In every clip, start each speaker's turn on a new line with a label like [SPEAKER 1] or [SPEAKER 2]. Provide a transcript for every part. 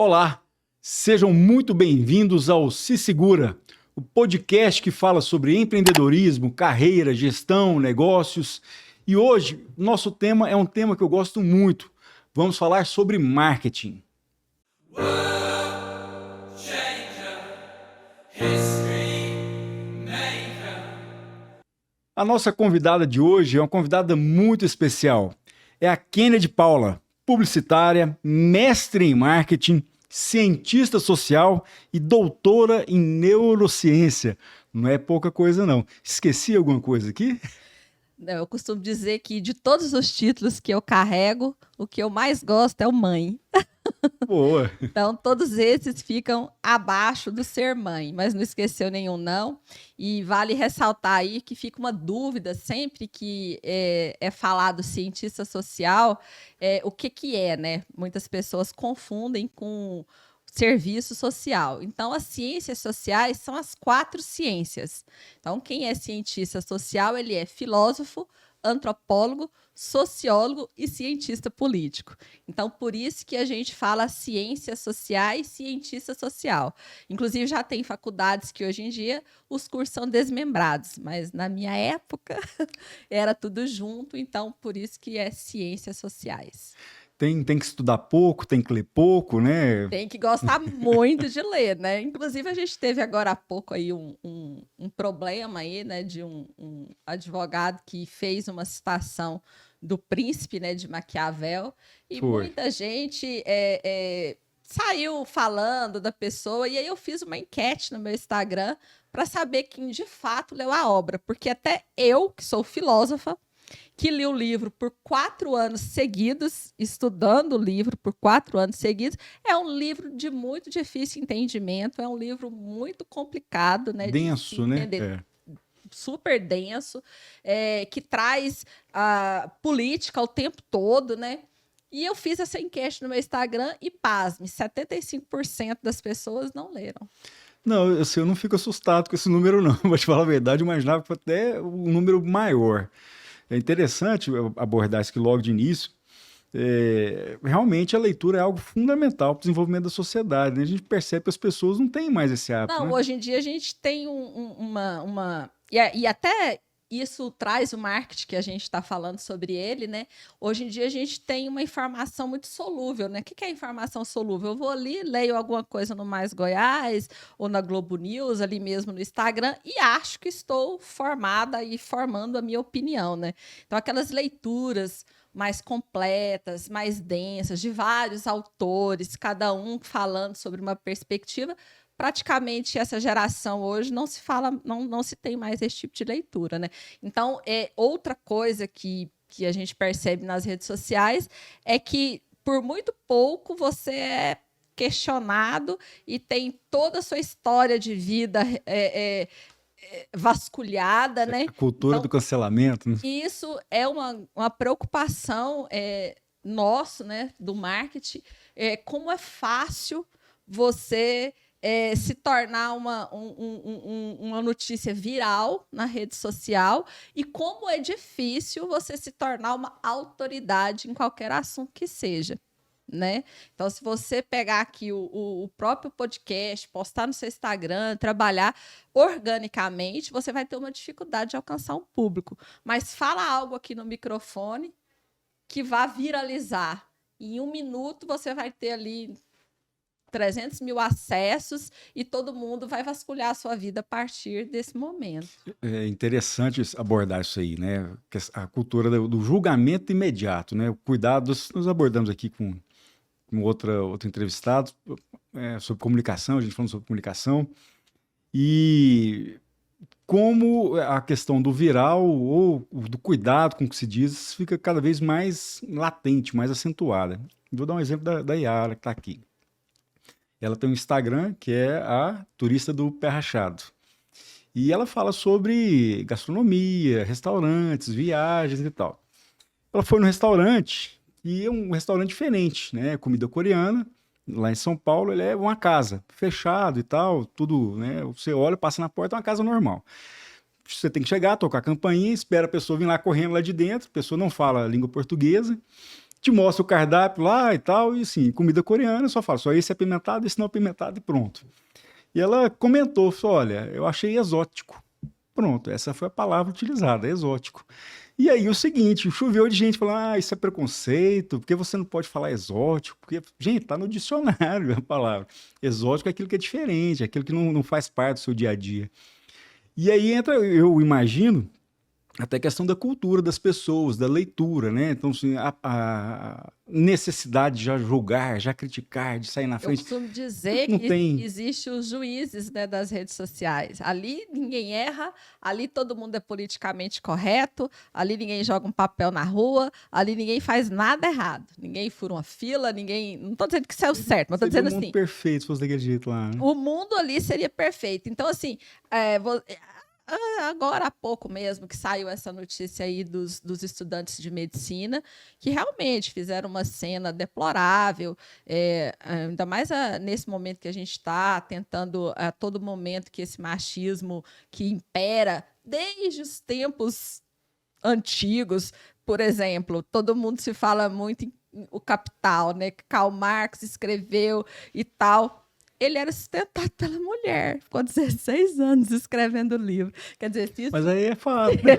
[SPEAKER 1] Olá, sejam muito bem-vindos ao Se Segura, o podcast que fala sobre empreendedorismo, carreira, gestão, negócios. E hoje, nosso tema é um tema que eu gosto muito. Vamos falar sobre marketing. A nossa convidada de hoje é uma convidada muito especial. É a Kennedy Paula, publicitária, mestre em marketing, cientista social e doutora em neurociência. Não é pouca coisa, não. Esqueci alguma coisa aqui?
[SPEAKER 2] Eu costumo dizer que de todos os títulos que eu carrego, o que eu mais gosto é o mãe.
[SPEAKER 1] Boa.
[SPEAKER 2] Então, todos esses ficam abaixo do ser mãe, mas não esqueceu nenhum, não. E vale ressaltar aí que fica uma dúvida sempre que é falado cientista social, o que é, né? Muitas pessoas confundem com serviço social. Então, as ciências sociais são as 4 ciências. Então, quem é cientista social, ele é filósofo, antropólogo, sociólogo e cientista político. Então, por isso que a gente fala ciências sociais, cientista social. Inclusive, já tem faculdades que hoje em dia os cursos são desmembrados, mas na minha época era tudo junto, então por isso que é ciências sociais.
[SPEAKER 1] Tem que estudar pouco, tem que ler pouco, né?
[SPEAKER 2] Tem que gostar muito de ler, né? Inclusive, a gente teve agora há pouco aí um problema aí, né, de um advogado que fez uma citação do Príncipe, né, de Maquiavel, e
[SPEAKER 1] Foi.
[SPEAKER 2] muita gente saiu falando da pessoa, e aí eu fiz uma enquete no meu Instagram para saber quem de fato leu a obra, porque até eu, que sou filósofa, que li o livro por 4 anos seguidos, estudando o livro por 4 anos seguidos. É um livro de muito difícil entendimento, é um livro muito complicado, né?
[SPEAKER 1] Denso,
[SPEAKER 2] de
[SPEAKER 1] né?
[SPEAKER 2] entender. Super denso, que traz a política o tempo todo, né? E eu fiz essa enquete no meu Instagram e, pasme, 75% das pessoas não leram.
[SPEAKER 1] Não, eu não fico assustado com esse número, não. Vou te falar a verdade, eu imaginava que até um número maior. É interessante abordar isso aqui logo de início. Realmente a leitura é algo fundamental para o desenvolvimento da sociedade, né? A gente percebe que as pessoas não têm mais esse hábito.
[SPEAKER 2] Não,
[SPEAKER 1] né?
[SPEAKER 2] hoje em dia a gente tem uma. E até isso traz o marketing que a gente está falando sobre ele, né? Hoje em dia a gente tem uma informação muito solúvel, né? O que é informação solúvel? Eu vou ali, leio alguma coisa no Mais Goiás ou na Globo News, ali mesmo no Instagram, e acho que estou formada e formando a minha opinião, né? Então, aquelas leituras mais completas, mais densas, de vários autores, cada um falando sobre uma perspectiva. Praticamente essa geração hoje não se fala, não se tem mais esse tipo de leitura, né? Então, outra coisa que a gente percebe nas redes sociais é que, por muito pouco, você é questionado e tem toda a sua história de vida vasculhada, né?
[SPEAKER 1] A cultura
[SPEAKER 2] Então,
[SPEAKER 1] do cancelamento. Né?
[SPEAKER 2] isso é uma preocupação nossa, né, do marketing, como é fácil você se tornar uma notícia viral na rede social e como é difícil você se tornar uma autoridade em qualquer assunto que seja. Né? Então, se você pegar aqui o próprio podcast, postar no seu Instagram, trabalhar organicamente, você vai ter uma dificuldade de alcançar um público. Mas fala algo aqui no microfone que vá viralizar. Em 1 minuto, você vai ter ali 300 mil acessos e todo mundo vai vasculhar a sua vida a partir desse momento.
[SPEAKER 1] É interessante abordar isso aí, né? A cultura do julgamento imediato, né? O cuidado, nós abordamos aqui com outro entrevistado sobre comunicação, a gente falando sobre comunicação, e como a questão do viral ou do cuidado com o que se diz fica cada vez mais latente, mais acentuada. Vou dar um exemplo da Yara, que está aqui. Ela tem um Instagram que é a turista do pé rachado. E ela fala sobre gastronomia, restaurantes, viagens e tal. Ela foi no restaurante, e é um restaurante diferente, né? Comida coreana, lá em São Paulo, ele é uma casa, fechado e tal, tudo, né? Você olha, passa na porta, é uma casa normal. Você tem que chegar, tocar a campainha, espera a pessoa vir lá correndo lá de dentro, a pessoa não fala a língua portuguesa, te mostra o cardápio lá e tal, e assim, comida coreana, só fala, só esse é apimentado, esse não é apimentado e pronto. E ela comentou, falou, olha, eu achei exótico. Pronto, essa foi a palavra utilizada, exótico. E aí o seguinte, choveu de gente falando, isso é preconceito, porque você não pode falar exótico? Porque, gente, tá no dicionário a palavra. Exótico é aquilo que é diferente, é aquilo que não faz parte do seu dia a dia. E aí entra, eu imagino, até a questão da cultura das pessoas, da leitura, né? Então, assim, a necessidade de já julgar, já criticar, de sair na
[SPEAKER 2] Eu
[SPEAKER 1] frente.
[SPEAKER 2] costumo dizer
[SPEAKER 1] Não
[SPEAKER 2] que
[SPEAKER 1] tem.
[SPEAKER 2] existe os juízes, né, das redes sociais. Ali ninguém erra, ali todo mundo é politicamente correto, ali ninguém joga um papel na rua, ali ninguém faz nada errado. Ninguém fura uma fila, ninguém. Não estou dizendo que isso é o certo, mas estou
[SPEAKER 1] Seria
[SPEAKER 2] dizendo
[SPEAKER 1] um mundo
[SPEAKER 2] assim.
[SPEAKER 1] perfeito se fosse daquele jeito lá, né?
[SPEAKER 2] O mundo ali seria perfeito. Então, assim, agora há pouco mesmo que saiu essa notícia aí dos estudantes de medicina, que realmente fizeram uma cena deplorável, ainda mais nesse momento que a gente está tentando, a todo momento, que esse machismo que impera desde os tempos antigos, por exemplo, todo mundo se fala muito em O Capital, né, que Karl Marx escreveu e tal. Ele era sustentado pela mulher, ficou 16 anos escrevendo o livro. Quer dizer,
[SPEAKER 1] Mas aí é fato, né?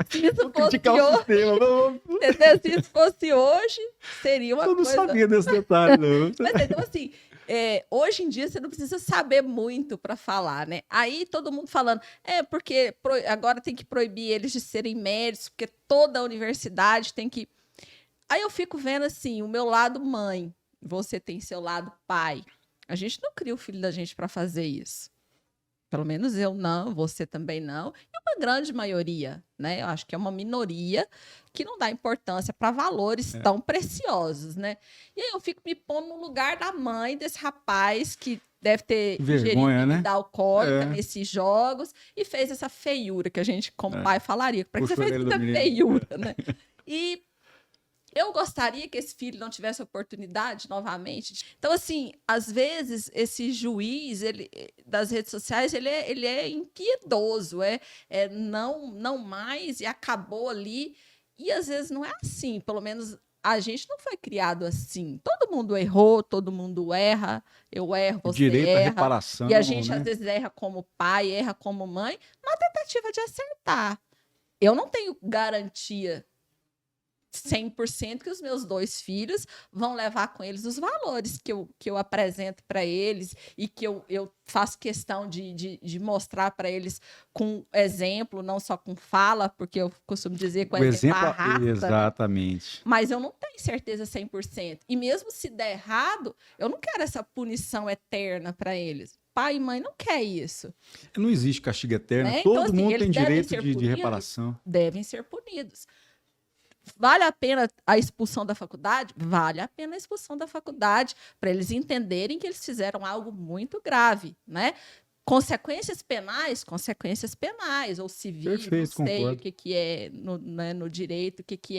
[SPEAKER 2] se isso
[SPEAKER 1] Vou
[SPEAKER 2] fosse
[SPEAKER 1] criticar o
[SPEAKER 2] hoje,
[SPEAKER 1] sistema.
[SPEAKER 2] entendeu? Se isso fosse hoje, seria uma
[SPEAKER 1] Eu não
[SPEAKER 2] coisa.
[SPEAKER 1] sabia desse detalhe, não.
[SPEAKER 2] Mas, então, assim, hoje em dia você não precisa saber muito para falar, né? Aí todo mundo falando, porque agora tem que proibir eles de serem médicos, porque toda a universidade tem que. Aí eu fico vendo assim, o meu lado mãe, você tem seu lado pai. A gente não cria o filho da gente para fazer isso. Pelo menos eu não, você também não. E uma grande maioria, né? Eu acho que é uma minoria que não dá importância para valores tão preciosos, né? E aí eu fico me pondo no lugar da mãe desse rapaz que deve ter
[SPEAKER 1] Vergonha,
[SPEAKER 2] ingerido
[SPEAKER 1] né?
[SPEAKER 2] bebida alcoólica
[SPEAKER 1] É.
[SPEAKER 2] nesses jogos e fez essa feiura que a gente, como pai, falaria. Para que você
[SPEAKER 1] Puxa a
[SPEAKER 2] fez
[SPEAKER 1] orelha do
[SPEAKER 2] essa
[SPEAKER 1] menino.
[SPEAKER 2] feiura, né? E eu gostaria que esse filho não tivesse oportunidade novamente. Então, assim, às vezes, esse juiz das redes sociais, ele é impiedoso, não mais, e acabou ali. E às vezes não é assim, pelo menos a gente não foi criado assim. Todo mundo errou, todo mundo erra, eu erro, você
[SPEAKER 1] Direito à
[SPEAKER 2] erra.
[SPEAKER 1] reparação,
[SPEAKER 2] E a gente,
[SPEAKER 1] né?
[SPEAKER 2] às vezes, erra como pai, erra como mãe, na tentativa de acertar. Eu não tenho garantia 100% que os meus 2 filhos vão levar com eles os valores que eu apresento para eles e que eu faço questão de mostrar para eles com exemplo, não só com fala, porque eu costumo dizer que o exemplo arrasta, né?
[SPEAKER 1] Exatamente.
[SPEAKER 2] Mas eu não tenho certeza 100%. E mesmo se der errado, eu não quero essa punição eterna para eles. Pai e mãe não quer isso.
[SPEAKER 1] Não existe castigo eterno.
[SPEAKER 2] Né?
[SPEAKER 1] Todo
[SPEAKER 2] Então, assim,
[SPEAKER 1] mundo
[SPEAKER 2] eles
[SPEAKER 1] tem
[SPEAKER 2] devem
[SPEAKER 1] direito
[SPEAKER 2] ser
[SPEAKER 1] de
[SPEAKER 2] punidos?
[SPEAKER 1] reparação.
[SPEAKER 2] Devem ser punidos. Vale a pena a expulsão da faculdade? Vale a pena a expulsão da faculdade, para eles entenderem que eles fizeram algo muito grave, né? Consequências penais, ou civis,
[SPEAKER 1] Perfeito,
[SPEAKER 2] não sei
[SPEAKER 1] concordo.
[SPEAKER 2] o que é no direito, o que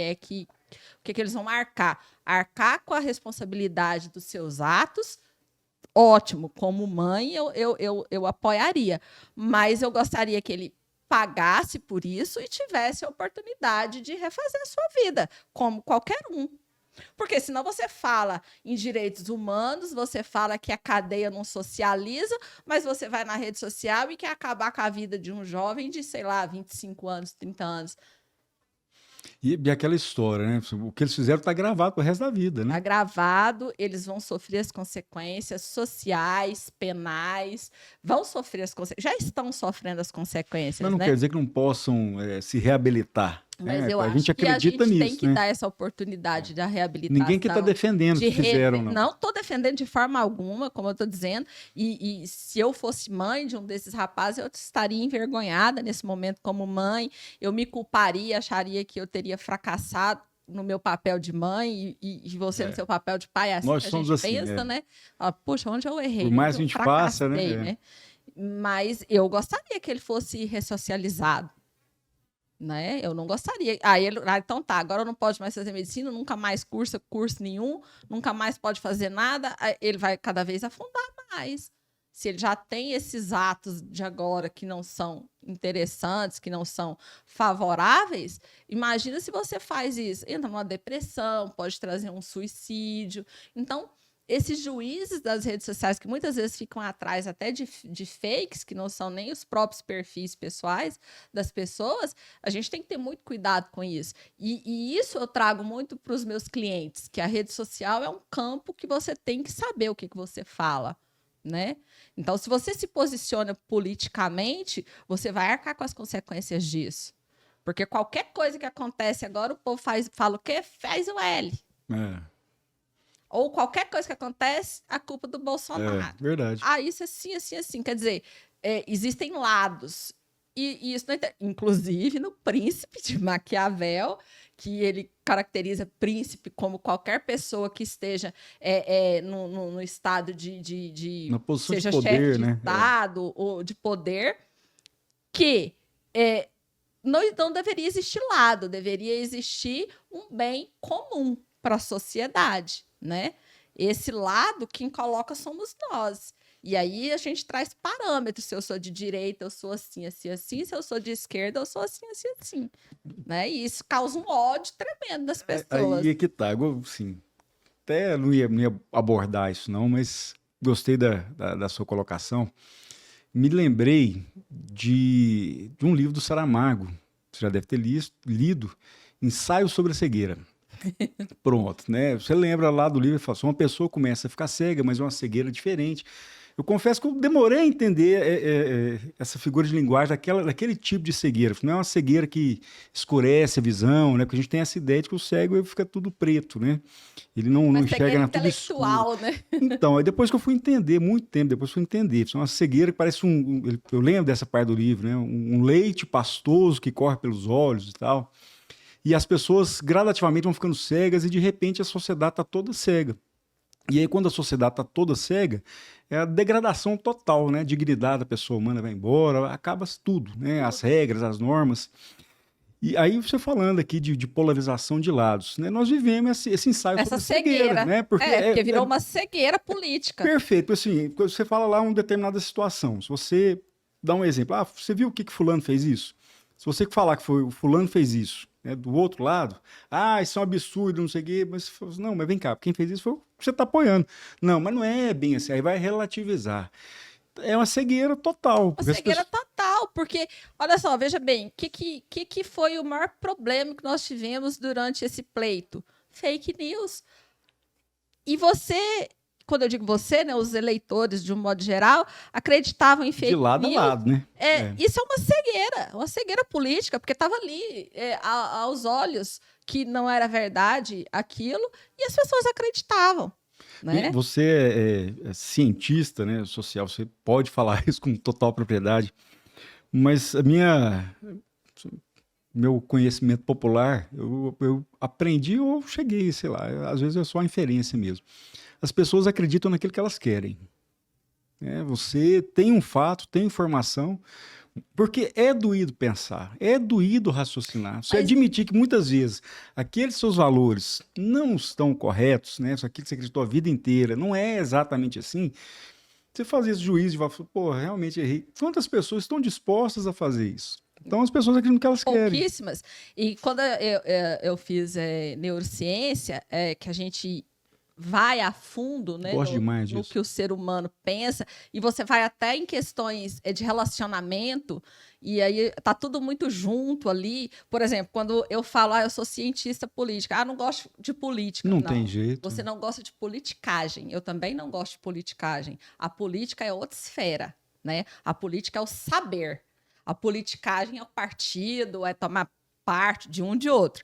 [SPEAKER 2] eles vão arcar. Arcar com a responsabilidade dos seus atos, ótimo, como mãe eu apoiaria, mas eu gostaria que ele pagasse por isso e tivesse a oportunidade de refazer a sua vida, como qualquer um. Porque senão você fala em direitos humanos, você fala que a cadeia não socializa, mas você vai na rede social e quer acabar com a vida de um jovem de, sei lá, 25 anos, 30 anos.
[SPEAKER 1] E aquela história, né? O que eles fizeram está gravado pro resto da vida, né?
[SPEAKER 2] Está gravado, eles vão sofrer as consequências sociais, penais, vão sofrer as consequências, já estão sofrendo as consequências,
[SPEAKER 1] Mas não
[SPEAKER 2] né?
[SPEAKER 1] quer dizer que não possam se reabilitar.
[SPEAKER 2] Mas
[SPEAKER 1] né?
[SPEAKER 2] eu
[SPEAKER 1] A
[SPEAKER 2] acho
[SPEAKER 1] gente
[SPEAKER 2] que a
[SPEAKER 1] acredita
[SPEAKER 2] gente tem
[SPEAKER 1] nisso,
[SPEAKER 2] que
[SPEAKER 1] né?
[SPEAKER 2] dar essa oportunidade da reabilitação.
[SPEAKER 1] Ninguém que está defendendo o que fizeram, não.
[SPEAKER 2] Não estou defendendo de forma alguma, como eu estou dizendo. E se eu fosse mãe de um desses rapazes, eu estaria envergonhada nesse momento como mãe. Eu me culparia, acharia que eu teria fracassado no meu papel de mãe e você no seu papel de pai. É assim
[SPEAKER 1] Nós
[SPEAKER 2] que a
[SPEAKER 1] somos
[SPEAKER 2] gente
[SPEAKER 1] assim,
[SPEAKER 2] pensa, né? Fala, puxa, onde eu errei?
[SPEAKER 1] Por mais
[SPEAKER 2] onde
[SPEAKER 1] que a
[SPEAKER 2] eu
[SPEAKER 1] gente passa,
[SPEAKER 2] fracassei,
[SPEAKER 1] né?
[SPEAKER 2] Mas eu gostaria que ele fosse ressocializado. Né? Eu não gostaria. Então tá, agora não pode mais fazer medicina, nunca mais curso nenhum, nunca mais pode fazer nada, ele vai cada vez afundar mais. se ele já tem esses atos de agora que não são interessantes, que não são favoráveis, imagina se você faz isso, entra numa depressão, pode trazer um suicídio. Então, esses juízes das redes sociais, que muitas vezes ficam atrás até de fakes, que não são nem os próprios perfis pessoais das pessoas, a gente tem que ter muito cuidado com isso. E isso eu trago muito para os meus clientes, que a rede social é um campo que você tem que saber o que você fala, né? Então, se você se posiciona politicamente, você vai arcar com as consequências disso. Porque qualquer coisa que acontece agora, o povo fala o quê? Faz o L. Ou qualquer coisa que acontece, a culpa do Bolsonaro.
[SPEAKER 1] Verdade.
[SPEAKER 2] Isso assim, assim, assim. Quer dizer, existem lados. E isso, inclusive, no Príncipe de Maquiavel, que ele caracteriza príncipe como qualquer pessoa que esteja no estado
[SPEAKER 1] na posição
[SPEAKER 2] seja
[SPEAKER 1] de poder,
[SPEAKER 2] chefe de
[SPEAKER 1] né?
[SPEAKER 2] Estado ou de poder, que não deveria existir lado, deveria existir um bem comum para a sociedade, né? Esse lado quem coloca somos nós. E aí a gente traz parâmetros. Se eu sou de direita, eu sou assim, assim, assim. Se eu sou de esquerda, eu sou assim, assim, assim. Né? E isso causa um ódio tremendo das pessoas.
[SPEAKER 1] Aí é que tá. Assim, até não ia abordar isso não, mas gostei da sua colocação. Me lembrei de um livro do Saramago. Você já deve ter lido. Ensaio sobre a cegueira. Pronto, né? Você lembra lá do livro, fala assim, uma pessoa começa a ficar cega, mas é uma cegueira diferente. Eu confesso que eu demorei a entender essa figura de linguagem daquele tipo de cegueira. Não é uma cegueira que escurece a visão, né? Porque a gente tem essa ideia de que o cego fica tudo preto, né? Ele não enxerga nada, tudo escuro.
[SPEAKER 2] Né?
[SPEAKER 1] Então, aí depois que eu fui entender, muito tempo depois fui entender, é uma cegueira que parece eu lembro dessa parte do livro, né? Um leite pastoso que corre pelos olhos e tal. E as pessoas gradativamente vão ficando cegas e de repente a sociedade está toda cega. E aí quando a sociedade está toda cega, é a degradação total, né? A dignidade da pessoa humana vai embora, acaba tudo, né? As regras, as normas. E aí você falando aqui de polarização de lados, né? Nós vivemos esse ensaio
[SPEAKER 2] essa
[SPEAKER 1] sobre cegueira, né?
[SPEAKER 2] Porque virou uma cegueira política.
[SPEAKER 1] Perfeito, assim, quando você fala lá uma determinada situação, se você dá um exemplo, você viu o que fulano fez isso? Se você falar que foi o fulano fez isso, né, do outro lado, isso é um absurdo, não sei o quê, mas não, mas vem cá, quem fez isso foi o que você está apoiando. Não, mas não é bem assim, aí vai relativizar. É uma cegueira total.
[SPEAKER 2] Uma cegueira total, porque, olha só, veja bem, o que foi o maior problema que nós tivemos durante esse pleito? Fake news. E você, quando eu digo você, né, os eleitores, de um modo geral, acreditavam em fake news.
[SPEAKER 1] De lado a lado, né?
[SPEAKER 2] Isso é uma cegueira política, porque estava ali aos olhos que não era verdade aquilo, e as pessoas acreditavam. Né?
[SPEAKER 1] Você é cientista, né, social, você pode falar isso com total propriedade, mas meu conhecimento popular, eu aprendi ou cheguei, sei lá, às vezes é só inferência mesmo. As pessoas acreditam naquilo que elas querem. Você tem um fato, tem informação, porque é doído pensar, é doído raciocinar. Você admitir que muitas vezes aqueles seus valores não estão corretos, né? Isso aqui que você acreditou a vida inteira, não é exatamente assim. Você faz esse juízo de pô, realmente errei. Quantas pessoas estão dispostas a fazer isso? Então as pessoas acreditam no que elas querem.
[SPEAKER 2] Pouquíssimas. E quando eu fiz neurociência, que a gente vai a fundo, né, no que o ser humano pensa, e você vai até em questões de relacionamento, e aí tá tudo muito junto ali. Por exemplo, quando eu falo, eu sou cientista política, não gosto de política.
[SPEAKER 1] Não tem jeito.
[SPEAKER 2] Você não gosta de politicagem. Eu também não gosto de politicagem. A política é outra esfera, né? A política é o saber. A politicagem é o partido, é tomar parte de um de outro.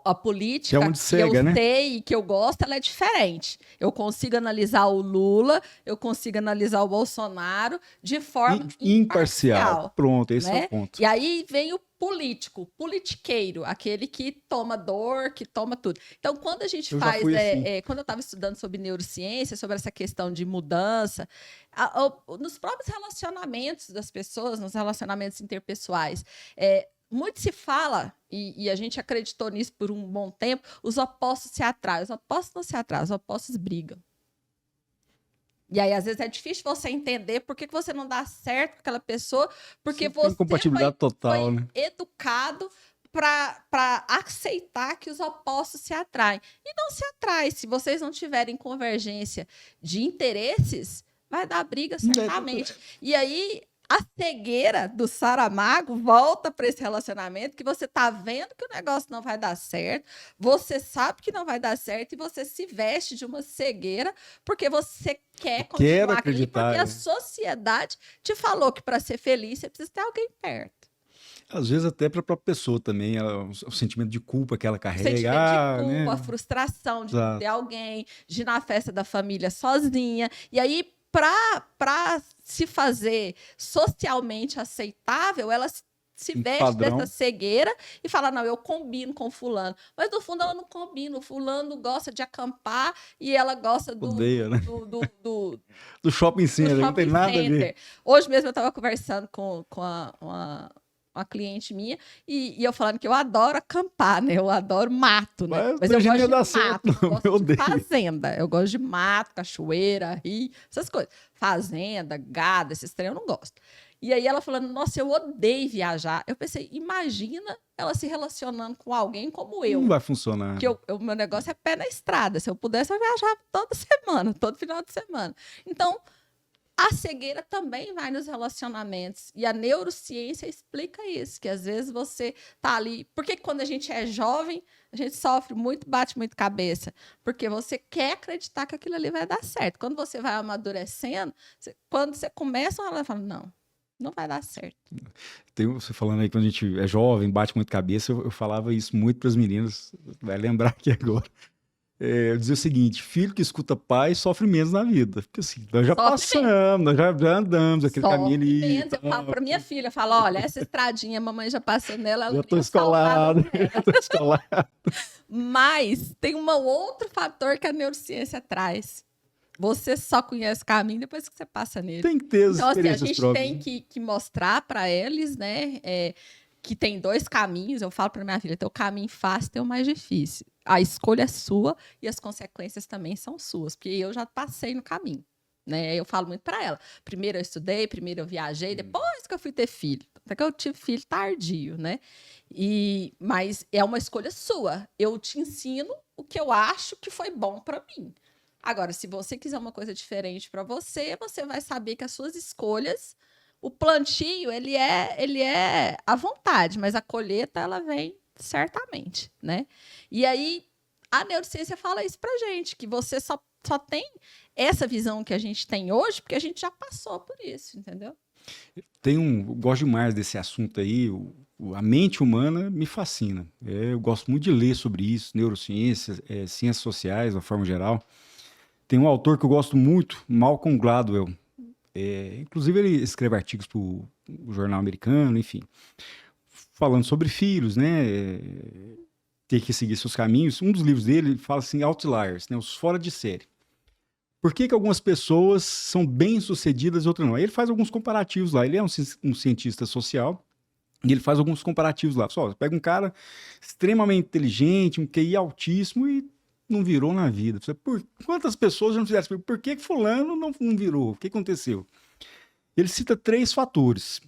[SPEAKER 2] A política que
[SPEAKER 1] cega,
[SPEAKER 2] eu sei e que eu gosto, ela é diferente. Eu consigo analisar o Lula, eu consigo analisar o Bolsonaro de forma imparcial.
[SPEAKER 1] Pronto, esse é o ponto.
[SPEAKER 2] E aí vem o politiqueiro, aquele que toma dor, que toma tudo. Então, quando a gente quando eu estava estudando sobre neurociência, sobre essa questão de mudança, nos próprios relacionamentos das pessoas, nos relacionamentos interpessoais, muito se fala, e a gente acreditou nisso por um bom tempo, os opostos se atraem. Os opostos não se atraem, os opostos brigam. E aí, às vezes, é difícil você entender por que você não dá certo com aquela pessoa, porque
[SPEAKER 1] Tem
[SPEAKER 2] você
[SPEAKER 1] incompatibilidade total,
[SPEAKER 2] foi
[SPEAKER 1] né?
[SPEAKER 2] educado para aceitar que os opostos se atraem. E não se atrai. Se vocês não tiverem convergência de interesses, vai dar briga, certamente. E aí, a cegueira do Saramago volta para esse relacionamento que você tá vendo que o negócio não vai dar certo, você sabe que não vai dar certo e você se veste de uma cegueira porque você quer continuar ali, porque a sociedade te falou que para ser feliz você precisa ter alguém perto.
[SPEAKER 1] Às vezes até para a própria pessoa também, o sentimento de culpa que ela carrega.
[SPEAKER 2] O sentimento de culpa,
[SPEAKER 1] né?
[SPEAKER 2] a frustração de não ter alguém, de ir na festa da família sozinha. E aí, para se fazer socialmente aceitável, ela se veste dessa cegueira e fala, não, eu combino com fulano. Mas, no fundo, ela não combina. O fulano gosta de acampar e ela gosta
[SPEAKER 1] Odeia, né?
[SPEAKER 2] do
[SPEAKER 1] shopping center, não tem nada a ver.
[SPEAKER 2] Hoje mesmo eu estava conversando com uma cliente minha, e eu falando que eu adoro acampar, né? Eu adoro mato, né? Mas eu gosto de mato, eu gosto de fazenda. Eu gosto de mato, cachoeira, rio, essas coisas. Fazenda, gado, esses trem eu não gosto. E aí ela falando, nossa, eu odeio viajar. Eu pensei, imagina ela se relacionando com alguém como eu.
[SPEAKER 1] Não vai funcionar.
[SPEAKER 2] Que o meu negócio é pé na estrada. Se eu pudesse, eu viajava toda semana, todo final de semana. Então, a cegueira também vai nos relacionamentos. E a neurociência explica isso, que às vezes você tá ali... Por que quando a gente é jovem, a gente sofre muito, bate muito cabeça? Porque você quer acreditar que aquilo ali vai dar certo. Quando você vai amadurecendo, quando você começa, ela fala, não vai dar certo.
[SPEAKER 1] Tem você falando aí, quando a gente é jovem, bate muito cabeça, eu falava isso muito para as meninas, vai lembrar aqui agora. Eu dizia o seguinte, filho que escuta pai sofre menos na vida. Porque assim, nós já passamos, nós já andamos aquele caminho ali.
[SPEAKER 2] Eu falo pra minha filha, eu falo, olha, essa estradinha a mamãe já passou nela.
[SPEAKER 1] Já tô escolado,
[SPEAKER 2] Mas tem um outro fator que a neurociência traz. Você só conhece o caminho depois que você passa nele.
[SPEAKER 1] Tem que ter as
[SPEAKER 2] então,
[SPEAKER 1] experiências
[SPEAKER 2] assim, a gente
[SPEAKER 1] próprias.
[SPEAKER 2] tem que mostrar para eles, né, que tem dois caminhos. Eu falo para minha filha, tem o caminho fácil, tem o mais difícil. A escolha é sua e as consequências também são suas, porque eu já passei no caminho, né? Eu falo muito para ela. Primeiro eu estudei, primeiro eu viajei, depois que eu fui ter filho. Até que eu tive filho tardio, né? Mas é uma escolha sua. Eu te ensino o que eu acho que foi bom para mim. Agora, se você quiser uma coisa diferente para você, você vai saber que as suas escolhas, o plantio, ele é à vontade, mas a colheita, ela vem certamente, né? E aí, a neurociência fala isso pra gente, que você só tem essa visão que a gente tem hoje, porque a gente já passou por isso, entendeu?
[SPEAKER 1] Eu gosto demais desse assunto aí, a mente humana me fascina. Eu gosto muito de ler sobre isso, neurociências, ciências sociais, de uma forma geral. Tem um autor que eu gosto muito, Malcolm Gladwell. Inclusive, ele escreve artigos para o jornal americano, enfim. Falando sobre filhos, né? Ter que seguir seus caminhos. Um dos livros dele fala assim, outliers, né? Os fora de série. Por que algumas pessoas são bem-sucedidas e outras não? Aí ele faz alguns comparativos lá. Ele é um cientista social e ele faz alguns comparativos lá. Só, pega um cara extremamente inteligente, um QI altíssimo e não virou na vida. Quantas pessoas já não fizeram? Por que fulano não virou? O que aconteceu? Ele cita 3 fatores.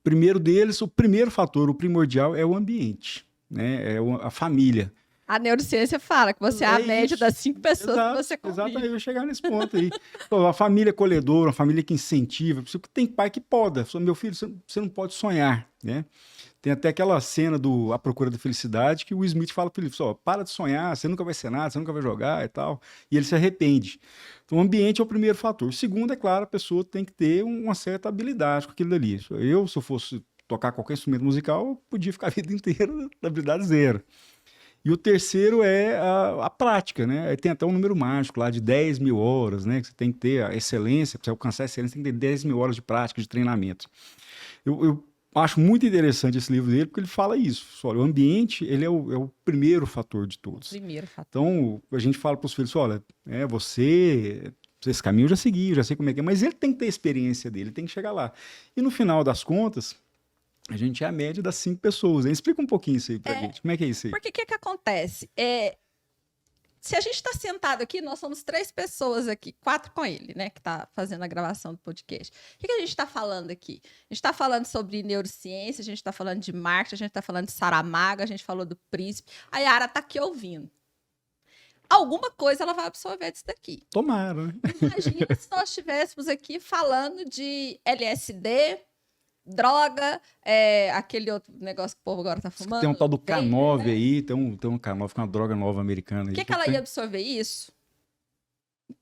[SPEAKER 1] Primeiro deles, o primeiro fator, o primordial, é o ambiente, né? É a família.
[SPEAKER 2] A neurociência fala que você é a média das 5 pessoas que você convive.
[SPEAKER 1] Exato, eu vou chegar nesse ponto aí. A família acolhedora, uma família que incentiva. Tem pai que poda. Meu filho, você não pode sonhar, né? Tem até aquela cena do A Procura da Felicidade que o Smith fala para ele, para de sonhar, você nunca vai ser nada, você nunca vai jogar e tal. E ele se arrepende. Então, o ambiente é o primeiro fator. O segundo, é claro, a pessoa tem que ter uma certa habilidade com aquilo dali. Se eu fosse tocar qualquer instrumento musical, eu podia ficar a vida inteira na habilidade 0. E o terceiro é a prática, né? Tem até um número mágico lá de 10 mil horas, né? Que você tem que ter a excelência, para você alcançar a excelência, tem que ter 10 mil horas de prática, de treinamento. Eu acho muito interessante esse livro dele, porque ele fala isso. Olha, o ambiente, ele é o primeiro fator de todos.
[SPEAKER 2] Primeiro fator.
[SPEAKER 1] Então, a gente fala para os filhos, olha, esse caminho eu já segui, eu já sei como é que é, mas ele tem que ter a experiência dele, ele tem que chegar lá. E no final das contas, a gente é a média das 5 pessoas. Né? Explica um pouquinho isso aí pra gente. Como é que é isso aí?
[SPEAKER 2] Porque o que acontece? se a gente está sentado aqui, nós somos 3 pessoas aqui, 4 com ele, né, que está fazendo a gravação do podcast. O que a gente está falando aqui? A gente está falando sobre neurociência, a gente está falando de marketing, a gente está falando de Saramago, a gente falou do Príncipe. A Yara está aqui ouvindo. Alguma coisa ela vai absorver disso daqui.
[SPEAKER 1] Tomara, né?
[SPEAKER 2] Imagina se nós estivéssemos aqui falando de LSD, droga, aquele outro negócio que o povo agora tá fumando.
[SPEAKER 1] Tem um tal do K9
[SPEAKER 2] né?
[SPEAKER 1] aí, tem um K9 que é uma droga nova americana.
[SPEAKER 2] O que ela ia absorver isso?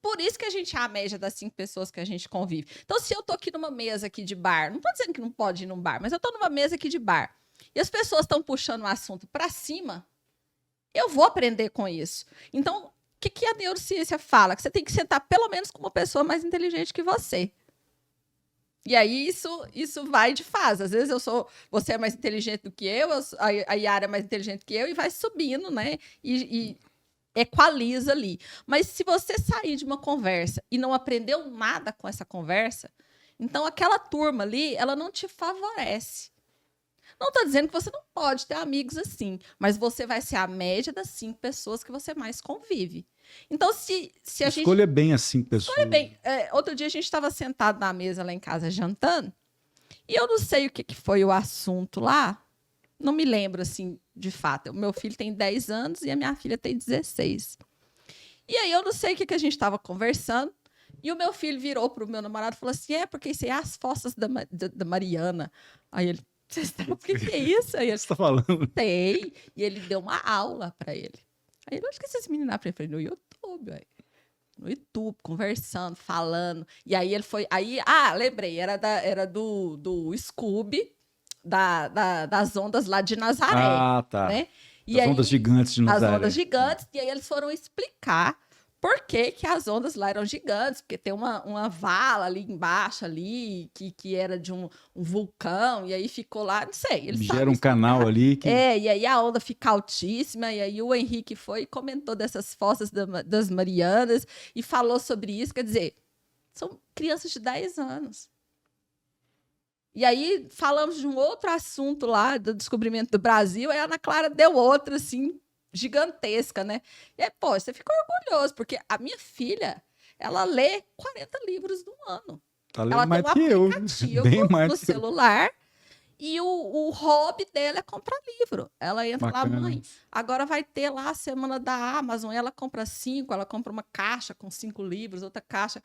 [SPEAKER 2] Por isso que a gente é a média das 5 pessoas que a gente convive. Então, se eu tô aqui numa mesa aqui de bar, não tô dizendo que não pode ir num bar, mas eu tô numa mesa aqui de bar, e as pessoas estão puxando o assunto para cima, eu vou aprender com isso. Então, o que a neurociência fala? Que você tem que sentar pelo menos com uma pessoa mais inteligente que você. E aí isso vai de fase. Às vezes você é mais inteligente do que eu, a Yara é mais inteligente que eu, e vai subindo, né? E equaliza ali. Mas se você sair de uma conversa e não aprendeu nada com essa conversa, então aquela turma ali, ela não te favorece. Não estou dizendo que você não pode ter amigos assim, mas você vai ser a média das 5 pessoas que você mais convive. Então, se a gente...
[SPEAKER 1] Escolha bem as 5 pessoas.
[SPEAKER 2] Escolha bem. Outro dia a gente estava sentado na mesa lá em casa jantando, e eu não sei o que foi o assunto lá, não me lembro, assim, de fato. O meu filho tem 10 anos e a minha filha tem 16. E aí eu não sei o que a gente estava conversando, e o meu filho virou para o meu namorado e falou assim, porque isso aí é as fossas da Mariana. Aí ele, você sabe o que é isso? Aí ele,
[SPEAKER 1] Você tá falando?
[SPEAKER 2] sei. E ele deu uma aula para ele. Aí ele, onde que esses meninos aprendem? No YouTube, ué. No YouTube, conversando, falando. E aí ele foi... lembrei, era do Scooby, das ondas lá de Nazaré.
[SPEAKER 1] Ah, tá.
[SPEAKER 2] Né?
[SPEAKER 1] As ondas gigantes de Nazaré.
[SPEAKER 2] As ondas gigantes. E aí eles foram explicar por que as ondas lá eram gigantes, porque tem uma vala ali embaixo, ali, que era de um vulcão, e aí ficou lá, não sei. Eles
[SPEAKER 1] gera um canal ali. Que...
[SPEAKER 2] e aí a onda fica altíssima, e aí o Henrique foi e comentou dessas fossas das Marianas, e falou sobre isso, quer dizer, são crianças de 10 anos. E aí falamos de um outro assunto lá, do descobrimento do Brasil, aí a Ana Clara deu outra, assim, gigantesca, né? E aí, você fica orgulhoso, porque a minha filha, ela lê 40 livros no ano.
[SPEAKER 1] Tá lendo
[SPEAKER 2] ela
[SPEAKER 1] mais
[SPEAKER 2] tem
[SPEAKER 1] que eu.
[SPEAKER 2] aplicativo
[SPEAKER 1] Bem mais
[SPEAKER 2] no celular, e o hobby dela é comprar livro. Ela entra lá, mãe, agora vai ter lá a semana da Amazon, ela compra 5, ela compra uma caixa com 5 livros, outra caixa.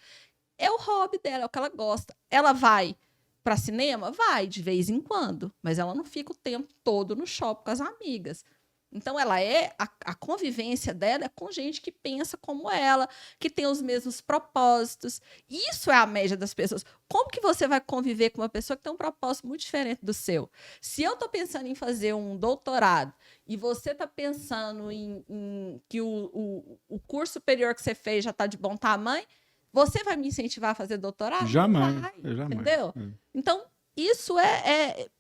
[SPEAKER 2] É o hobby dela, é o que ela gosta. Ela vai para cinema? Vai, de vez em quando, mas ela não fica o tempo todo no shopping com as amigas. Então, a convivência dela é com gente que pensa como ela, que tem os mesmos propósitos. Isso é a média das pessoas. Como que você vai conviver com uma pessoa que tem um propósito muito diferente do seu? Se eu estou pensando em fazer um doutorado e você está pensando em que o curso superior que você fez já está de bom tamanho, você vai me incentivar a fazer doutorado?
[SPEAKER 1] Jamais.
[SPEAKER 2] Jamais. Entendeu? Então, isso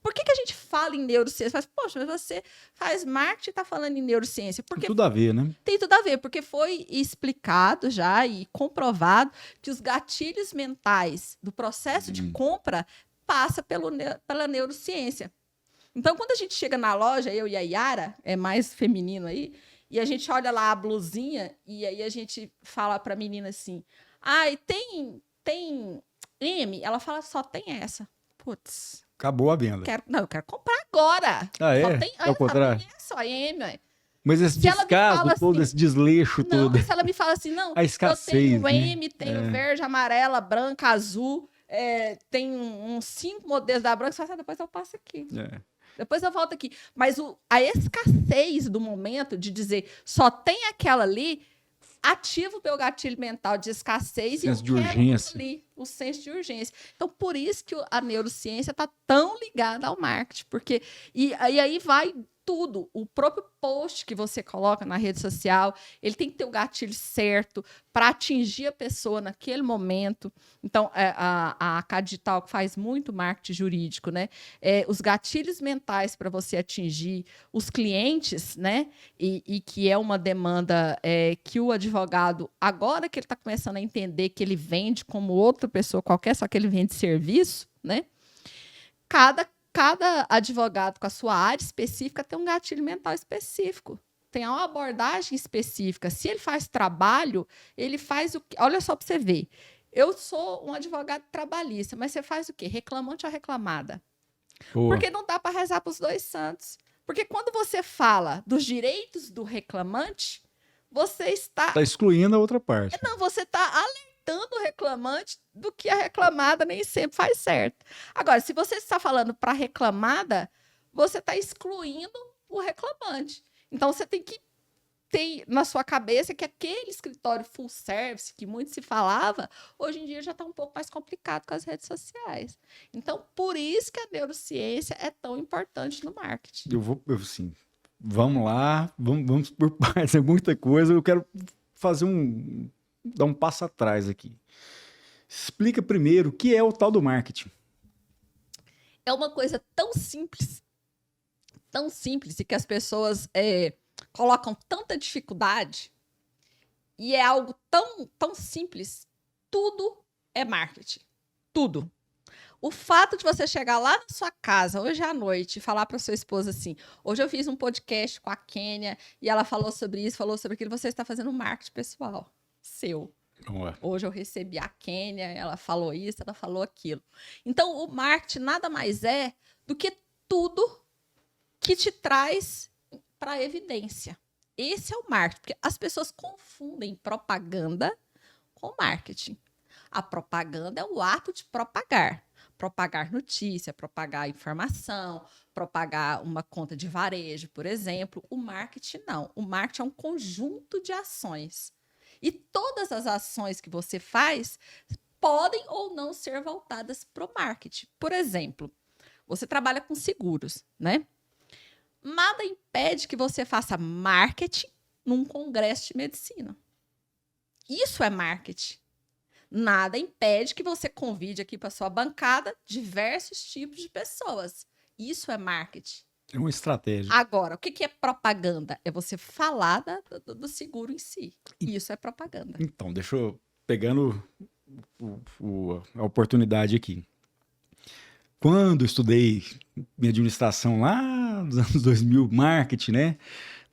[SPEAKER 2] por que a gente fala em neurociência? Poxa, mas você faz marketing e está falando em neurociência. Porque
[SPEAKER 1] tem tudo a ver, né?
[SPEAKER 2] Tem tudo a ver, porque foi explicado já e comprovado que os gatilhos mentais do processo de compra passa pela neurociência. Então, quando a gente chega na loja, eu e a Yara, é mais feminino aí, e a gente olha lá a blusinha, e aí a gente fala para a menina assim, tem M? Ela fala, só tem essa. Putz.
[SPEAKER 1] Acabou a venda.
[SPEAKER 2] Eu quero comprar agora.
[SPEAKER 1] Só tem, é o contrário?
[SPEAKER 2] Só M, ué.
[SPEAKER 1] Mas esse descaso todo, esse desleixo todo.
[SPEAKER 2] Se ela me fala assim, não,
[SPEAKER 1] a escassez,
[SPEAKER 2] eu tenho M, tenho verde, amarela, branca, azul, tem uns 5 modelos da branca, você fala, depois eu passo aqui. Depois eu volto aqui. Mas a escassez do momento de dizer só tem aquela ali, ativa o meu gatilho mental de escassez e
[SPEAKER 1] de urgência.
[SPEAKER 2] Ali, o senso de urgência. Então, por isso que a neurociência está tão ligada ao marketing, porque e aí vai tudo. O próprio post que você coloca na rede social, ele tem que ter o gatilho certo para atingir a pessoa naquele momento. Então, a Cadital, que faz muito marketing jurídico, né? Os gatilhos mentais para você atingir os clientes, né? E que é uma demanda que o advogado, agora que ele está começando a entender que ele vende como outra pessoa qualquer, só que ele vende serviço, né? Cada advogado com a sua área específica tem um gatilho mental específico. tem uma abordagem específica. Se ele faz trabalho, ele faz o quê? Olha só para você ver. Eu sou um advogado trabalhista, mas você faz o quê? Reclamante ou reclamada? Porque não dá para rezar para os dois santos. Porque quando você fala dos direitos do reclamante, você está
[SPEAKER 1] excluindo a outra parte.
[SPEAKER 2] Não, você está alertando o reclamante do que a reclamada nem sempre faz certo. Agora, se você está falando para a reclamada, você está excluindo o reclamante. Então, você tem que ter na sua cabeça que aquele escritório full service, que muito se falava, hoje em dia já está um pouco mais complicado com as redes sociais. Então, por isso que a neurociência é tão importante no marketing.
[SPEAKER 1] Assim, vamos lá, vamos por partes, é muita coisa. Eu quero dar um passo atrás aqui. Explica primeiro o que é o tal do marketing.
[SPEAKER 2] É uma coisa tão simples e que as pessoas colocam tanta dificuldade, e é algo tão simples. Tudo é marketing. Tudo. O fato de você chegar lá na sua casa hoje à noite e falar para sua esposa assim: hoje eu fiz um podcast com a Kênia e ela falou sobre isso, falou sobre aquilo, você está fazendo um marketing pessoal seu. Hoje eu recebi a Kênia, ela falou isso, ela falou aquilo. Então, o marketing nada mais é do que tudo que te traz para a evidência. Esse é o marketing, porque as pessoas confundem propaganda com marketing. A propaganda é o ato de propagar. Propagar notícia, propagar informação, propagar uma conta de varejo, por exemplo. O marketing não. O marketing é um conjunto de ações. E todas as ações que você faz podem ou não ser voltadas para o marketing. Por exemplo, você trabalha com seguros, né? Nada impede que você faça marketing num congresso de medicina. Isso é marketing. Nada impede que você convide aqui para sua bancada diversos tipos de pessoas. Isso é marketing.
[SPEAKER 1] É uma estratégia.
[SPEAKER 2] Agora, o que é propaganda? É você falar do seguro em si. Isso é propaganda.
[SPEAKER 1] Então, deixa eu pegando a oportunidade aqui. Quando eu estudei minha administração lá nos anos 2000, marketing, né?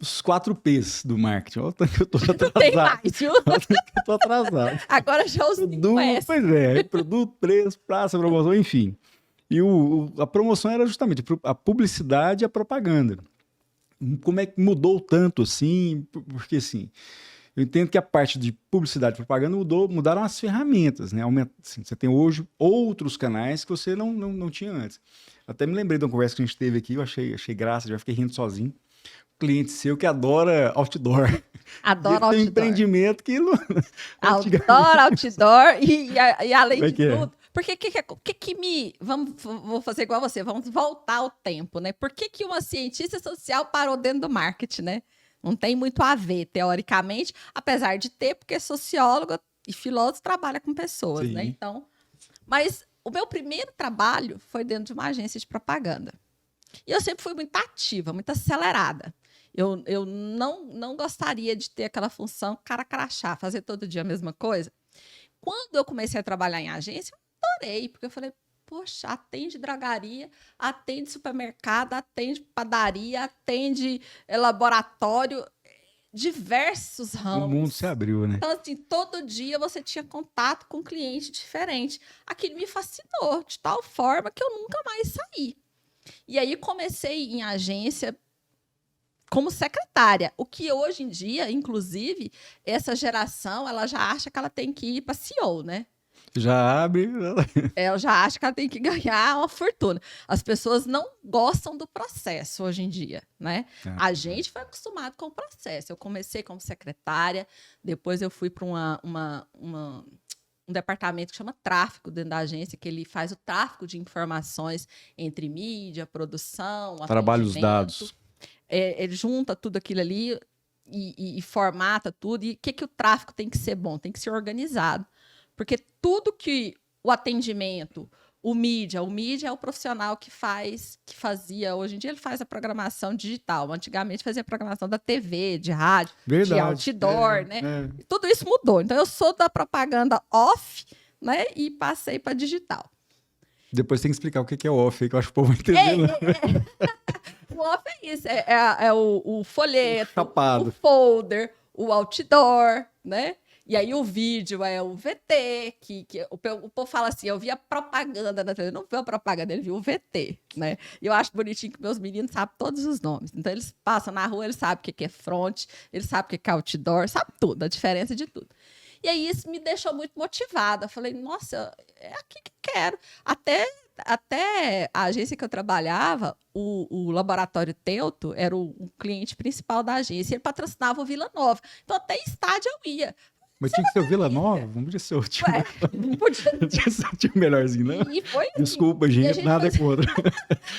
[SPEAKER 1] Os 4 P's do marketing. Olha o tanto que eu tô atrasado.
[SPEAKER 2] Não tem mais, viu?
[SPEAKER 1] Olha o tanto que eu tô atrasado.
[SPEAKER 2] Agora já os 5 S.
[SPEAKER 1] Pois é, produto, preço, praça, promoção, enfim. E a promoção era justamente a publicidade e a propaganda. Como é que mudou tanto assim? Porque assim, eu entendo que a parte de publicidade e propaganda mudaram as ferramentas, né? Assim, você tem hoje outros canais que você não tinha antes. Até me lembrei de uma conversa que a gente teve aqui, eu achei graça, já fiquei rindo sozinho. Cliente seu que adora outdoor.
[SPEAKER 2] Adora outdoor.
[SPEAKER 1] Tem um empreendimento que...
[SPEAKER 2] Adora outdoor e além de tudo... Porque vou fazer igual a você, vamos voltar ao tempo, né? Por que uma cientista social parou dentro do marketing, né? Não tem muito a ver, teoricamente, apesar de ter, porque sociólogo e filósofo trabalha com pessoas,
[SPEAKER 1] Sim.
[SPEAKER 2] né? Então, mas o meu primeiro trabalho foi dentro de uma agência de propaganda. E eu sempre fui muito ativa, muito acelerada. Eu não gostaria de ter aquela função cara crachá, fazer todo dia a mesma coisa. Quando eu comecei a trabalhar em agência, eu adorei, porque eu falei, poxa, atende drogaria, atende supermercado, atende padaria, atende laboratório, diversos ramos.
[SPEAKER 1] O mundo se abriu, né?
[SPEAKER 2] Então, assim, todo dia você tinha contato com um cliente diferente. Aquilo me fascinou, de tal forma que eu nunca mais saí. E aí comecei em agência como secretária, o que hoje em dia, inclusive, essa geração, ela já acha que ela tem que ir para CEO, né?
[SPEAKER 1] Já abre...
[SPEAKER 2] Ela já acha que ela tem que ganhar uma fortuna. As pessoas não gostam do processo hoje em dia, né? A gente foi acostumado com o processo. Eu comecei como secretária, depois eu fui para um departamento que chama tráfego dentro da agência, que ele faz o tráfego de informações entre mídia, produção,
[SPEAKER 1] trabalha os dados.
[SPEAKER 2] Ele junta tudo aquilo ali e formata tudo. E o que o tráfego tem que ser bom? Tem que ser organizado. Porque tudo que o atendimento, o mídia é o profissional que fazia, hoje em dia ele faz a programação digital. Antigamente fazia a programação da TV, de rádio, de outdoor, né? Tudo isso mudou. Então eu sou da propaganda off, né? E passei para digital.
[SPEAKER 1] Depois tem que explicar o que é off, que eu acho que o povo vai entender.
[SPEAKER 2] O off é isso, é o folheto,
[SPEAKER 1] Chapado.
[SPEAKER 2] o folder, o outdoor, né? E aí o vídeo é o VT, que o povo fala assim, eu via propaganda na televisão, não viu a propaganda, ele viu o VT, né? E eu acho bonitinho que meus meninos sabem todos os nomes. Então eles passam na rua, eles sabem o que é front, eles sabem o que é outdoor, sabem tudo, a diferença de tudo. E aí isso me deixou muito motivada. Eu falei, nossa, é aqui que quero. Até a agência que eu trabalhava, o Laboratório Teuto era o cliente principal da agência. Ele patrocinava o Vila Nova. Então, até estádio eu ia.
[SPEAKER 1] Mas tinha que ser o Vila Nova? Não podia ser o time.
[SPEAKER 2] Ué, não podia.
[SPEAKER 1] Não tinha que ser o time melhorzinho, não?
[SPEAKER 2] E foi assim.
[SPEAKER 1] Desculpa,
[SPEAKER 2] E a
[SPEAKER 1] gente,
[SPEAKER 2] gente
[SPEAKER 1] nada
[SPEAKER 2] fazia-
[SPEAKER 1] contra.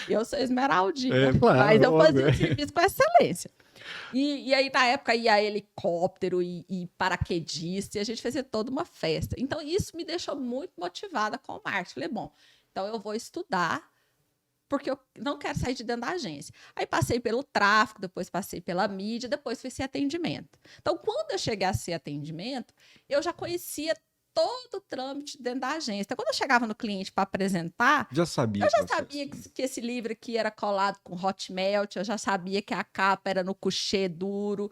[SPEAKER 2] Eu sou esmeraldina,
[SPEAKER 1] É, claro,
[SPEAKER 2] mas eu fazia
[SPEAKER 1] óbvio.
[SPEAKER 2] o serviço com excelência. E aí, na época, ia helicóptero e paraquedista, e a gente fazia toda uma festa. Então, isso me deixou muito motivada com o marketing. Falei, bom, então eu vou estudar, porque eu não quero sair de dentro da agência. Aí passei pelo tráfego, depois passei pela mídia, depois fui ser atendimento. Então, quando eu cheguei a ser atendimento, eu já conhecia todo o trâmite dentro da agência. Então, quando eu chegava no cliente para apresentar,
[SPEAKER 1] Já sabia.
[SPEAKER 2] eu já sabia que esse livro aqui era colado com Hotmelt, eu já sabia que a capa era no couché duro,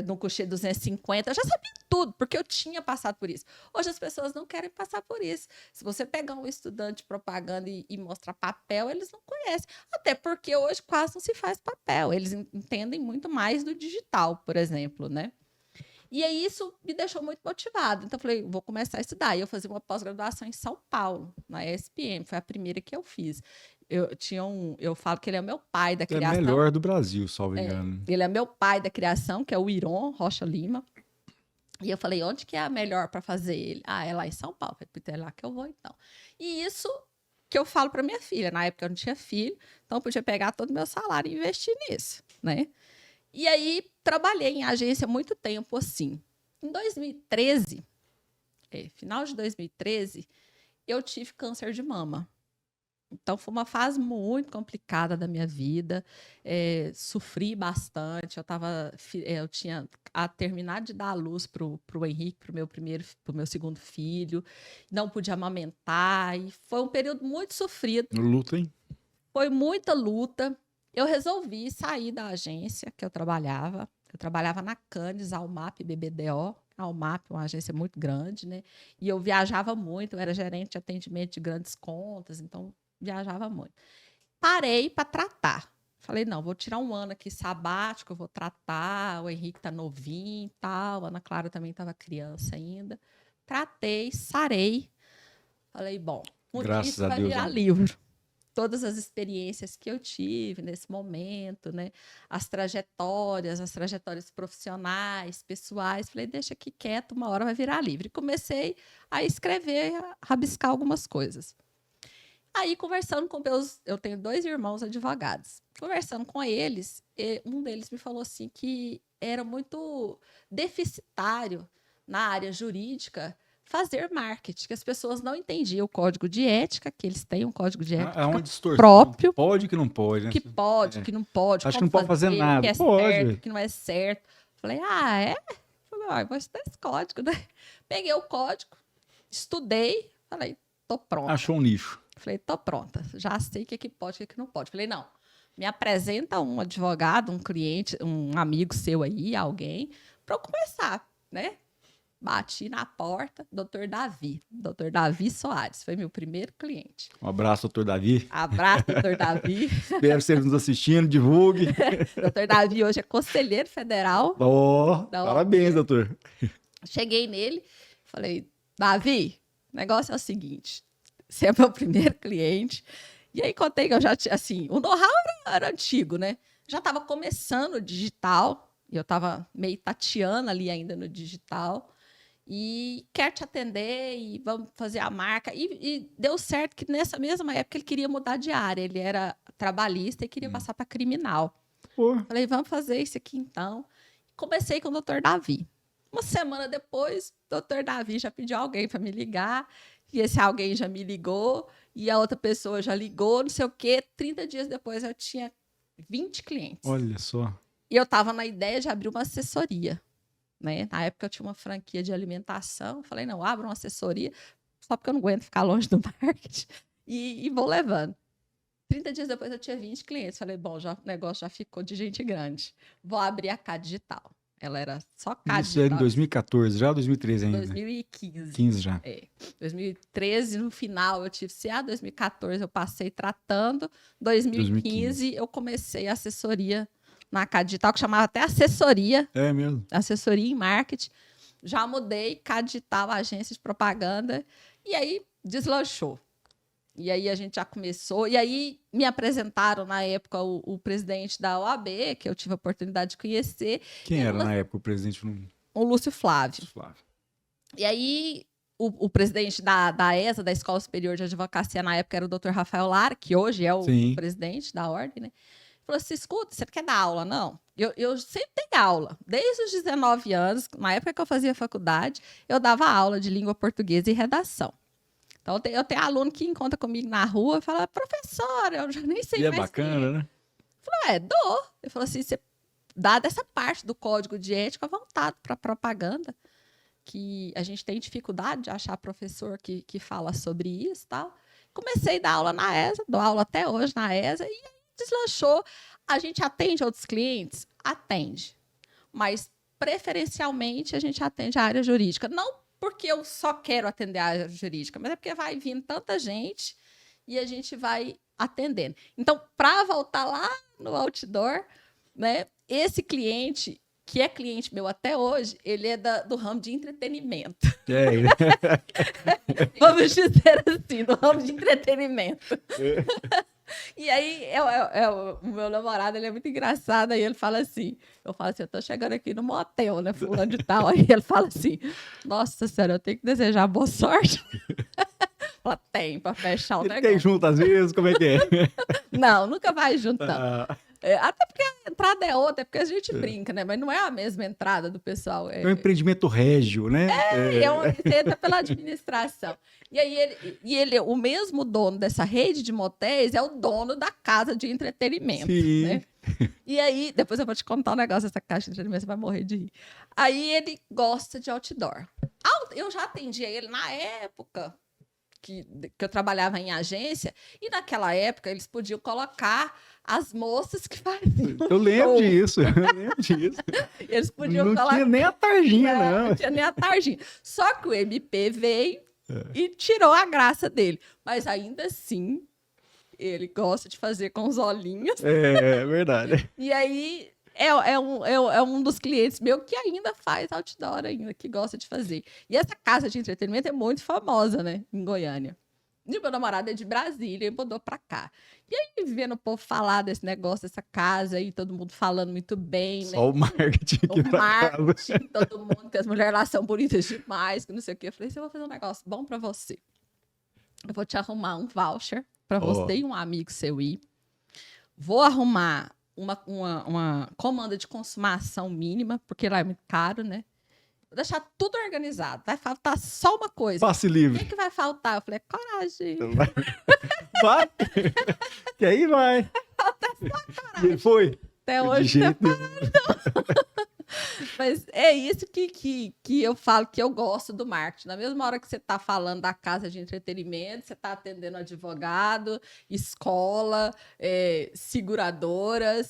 [SPEAKER 2] no couché 250, eu já sabia tudo, porque eu tinha passado por isso. Hoje as pessoas não querem passar por isso. Se você pegar um estudante de propaganda e mostrar papel, eles não conhecem. Até porque hoje quase não se faz papel, eles entendem muito mais do digital, por exemplo, né? E aí isso me deixou muito motivada. Então, eu falei, vou começar a estudar. E eu fazia uma pós-graduação em São Paulo, na ESPM. Foi a primeira que eu fiz. Eu falo que ele é o meu pai da
[SPEAKER 1] É
[SPEAKER 2] criação.
[SPEAKER 1] melhor do Brasil, salvo engano.
[SPEAKER 2] Ele é meu pai da criação, que é o Iron Rocha Lima. E eu falei, onde que é a melhor para fazer ele? Ah, é lá em São Paulo. Eu falei, é lá que eu vou, então. E isso que eu falo para minha filha. Na época eu não tinha filho, então eu podia pegar todo o meu salário e investir nisso, né? E aí, trabalhei em agência muito tempo assim. Em 2013, final de 2013, eu tive câncer de mama. Então, foi uma fase muito complicada da minha vida. Sofri bastante. Eu tinha terminado de dar à luz para o Henrique, para o meu segundo filho. Não podia amamentar. E foi um período muito sofrido.
[SPEAKER 1] Luta, hein?
[SPEAKER 2] Foi muita luta. Eu resolvi sair da agência que eu trabalhava. Eu trabalhava na Cannes, Almap, BBDO. A Almap é uma agência muito grande, né? E eu viajava muito, eu era gerente de atendimento de grandes contas, então viajava muito. Parei para tratar. Falei, não, vou tirar um ano aqui sabático, eu vou tratar, o Henrique tá novinho e tal, a Ana Clara também estava criança ainda. Tratei, sarei. Falei, bom,
[SPEAKER 1] Graças
[SPEAKER 2] isso
[SPEAKER 1] a
[SPEAKER 2] vai
[SPEAKER 1] Deus,
[SPEAKER 2] virar
[SPEAKER 1] né?
[SPEAKER 2] livro. Todas as experiências que eu tive nesse momento, né? As trajetórias profissionais, pessoais. Falei, deixa aqui quieto, uma hora vai virar livre. Comecei a escrever, a rabiscar algumas coisas. Aí, conversando com eu tenho 2 irmãos advogados. Conversando com eles, um deles me falou assim que era muito deficitário na área jurídica fazer marketing, que as pessoas não entendiam o código de ética, que eles têm um código de ética
[SPEAKER 1] É uma distorção.
[SPEAKER 2] próprio,
[SPEAKER 1] Pode que não pode, né?
[SPEAKER 2] que pode,
[SPEAKER 1] É.
[SPEAKER 2] que não pode,
[SPEAKER 1] Acho que
[SPEAKER 2] como
[SPEAKER 1] não pode fazer
[SPEAKER 2] o
[SPEAKER 1] nada.
[SPEAKER 2] que é
[SPEAKER 1] Pode.
[SPEAKER 2] certo, o que não é certo. Falei, é? Falei, vou estudar esse código, né? Peguei o código, estudei, falei, tô pronta.
[SPEAKER 1] Achou um nicho.
[SPEAKER 2] Falei, tô pronta, já sei o que pode e o que não pode. Falei, não, me apresenta um advogado, um cliente, um amigo seu aí, alguém, para eu começar, né? Bati na porta, Dr. Davi Soares, foi meu primeiro cliente.
[SPEAKER 1] Um abraço, doutor Davi.
[SPEAKER 2] Abraço, Dr. Davi.
[SPEAKER 1] Espero que você nos assistindo, divulgue.
[SPEAKER 2] Dr. Davi hoje é conselheiro federal.
[SPEAKER 1] Parabéns, doutor.
[SPEAKER 2] Cheguei nele, falei, Davi, o negócio é o seguinte, você é meu primeiro cliente. E aí contei que eu já tinha, assim, o know-how era antigo, né? Já estava começando o digital, e eu estava meio tateando ali ainda no digital. E quer te atender e vamos fazer a marca. E deu certo que nessa mesma época ele queria mudar de área. Ele era trabalhista e queria passar para criminal.
[SPEAKER 1] Pô.
[SPEAKER 2] Falei, vamos fazer isso aqui então. Comecei com o Dr. Davi. Uma semana depois, o Dr. Davi já pediu alguém para me ligar. E esse alguém já me ligou. E a outra pessoa já ligou, não sei o quê. 30 dias depois eu tinha 20 clientes.
[SPEAKER 1] Olha só.
[SPEAKER 2] E eu estava na ideia de abrir uma assessoria. Né? Na época eu tinha uma franquia de alimentação, falei, não, abra uma assessoria, só porque eu não aguento ficar longe do marketing, e vou levando. 30 dias depois eu tinha 20 clientes. Falei, bom, o negócio já ficou de gente grande. Vou abrir a K Digital. Ela era só K
[SPEAKER 1] Isso era em
[SPEAKER 2] Digital.
[SPEAKER 1] 2014, já ou 2013 ainda?
[SPEAKER 2] 2015.
[SPEAKER 1] 15 já.
[SPEAKER 2] 2013, no final, eu tive CA. 2014, eu passei tratando. 2015, eu comecei a assessoria na K Digital, que chamava até assessoria.
[SPEAKER 1] É mesmo?
[SPEAKER 2] Assessoria em marketing. Já mudei, K Digital, agência de propaganda. E aí, deslanchou. E aí a gente já começou. E aí me apresentaram, na época, o presidente da OAB, que eu tive a oportunidade de conhecer.
[SPEAKER 1] Quem era na época o presidente?
[SPEAKER 2] O Lúcio Flávio.
[SPEAKER 1] Flávio.
[SPEAKER 2] E aí o presidente da ESA, da Escola Superior de Advocacia, na época era o Dr. Rafael Lara, que hoje é o presidente da ordem, né? Falou assim, escuta, você não quer dar aula, não? Eu sempre dei aula. Desde os 19 anos, na época que eu fazia faculdade, eu dava aula de língua portuguesa e redação. Então, eu tenho aluno que encontra comigo na rua e fala, professora, eu já nem sei mais.
[SPEAKER 1] E é bacana, né?
[SPEAKER 2] Eu falei, dou. Ele falou assim, você dá dessa parte do código de ética voltado para propaganda, que a gente tem dificuldade de achar professor que fala sobre isso e tal. Comecei a dar aula na ESA, dou aula até hoje na ESA, e aí deslanchou. A gente atende outros clientes? Atende. Mas, preferencialmente, a gente atende a área jurídica. Não porque eu só quero atender a área jurídica, mas é porque vai vindo tanta gente e a gente vai atendendo. Então, para voltar lá no outdoor, né, esse cliente, que é cliente meu até hoje, ele é do ramo de entretenimento. Vamos dizer assim, do ramo de entretenimento. E aí, o meu namorado, ele é muito engraçado, aí ele fala assim, eu falo assim, eu tô chegando aqui no motel, né, fulano de tal, aí ele fala assim, nossa senhora, eu tenho que desejar boa sorte. Fala, tem, pra fechar o negócio.
[SPEAKER 1] Tem junto às vezes, como é que é?
[SPEAKER 2] Não, nunca vai junto, não. Até porque a entrada é outra, é porque a gente brinca, né? Mas não é a mesma entrada do pessoal.
[SPEAKER 1] É um empreendimento régio, né?
[SPEAKER 2] Você entra pela administração. E aí, ele, o mesmo dono dessa rede de motéis é o dono da casa de entretenimento.
[SPEAKER 1] Sim.
[SPEAKER 2] Né? E aí, depois eu vou te contar um negócio dessa caixa de entretenimento, você vai morrer de rir. Aí ele gosta de outdoor. Eu já atendia ele na época que eu trabalhava em agência, e naquela época eles podiam colocar as moças que faziam.
[SPEAKER 1] Eu lembro disso,
[SPEAKER 2] Eles podiam
[SPEAKER 1] não
[SPEAKER 2] colocar.
[SPEAKER 1] Tinha nem a tarjinha,
[SPEAKER 2] não tinha nem a tarjinha. Só que o MP veio e tirou a graça dele. Mas ainda assim, ele gosta de fazer com os olhinhos.
[SPEAKER 1] É verdade.
[SPEAKER 2] E aí, é um dos clientes meu que ainda faz outdoor ainda, que gosta de fazer. E essa casa de entretenimento é muito famosa, né, em Goiânia. E o meu namorado é de Brasília e mudou pra cá. E aí, vendo o povo falar desse negócio, dessa casa aí, todo mundo falando muito bem, né?
[SPEAKER 1] Só o marketing aqui
[SPEAKER 2] o marketing, todo mundo, que as mulheres lá são bonitas demais, que não sei o quê. Eu falei, eu vou fazer um negócio bom pra você. Eu vou te arrumar um voucher pra você e um amigo seu ir. Vou arrumar uma comanda de consumação mínima, porque lá é muito caro, né? Vou deixar tudo organizado. Vai faltar só uma coisa.
[SPEAKER 1] Passe livre.
[SPEAKER 2] O que vai faltar? Eu falei, coragem.
[SPEAKER 1] Vai. Que aí vai.
[SPEAKER 2] Falta só coragem.
[SPEAKER 1] E foi.
[SPEAKER 2] Até hoje não Mas é isso que eu falo, que eu gosto do marketing. Na mesma hora que você está falando da casa de entretenimento, você está atendendo advogado, escola, seguradora,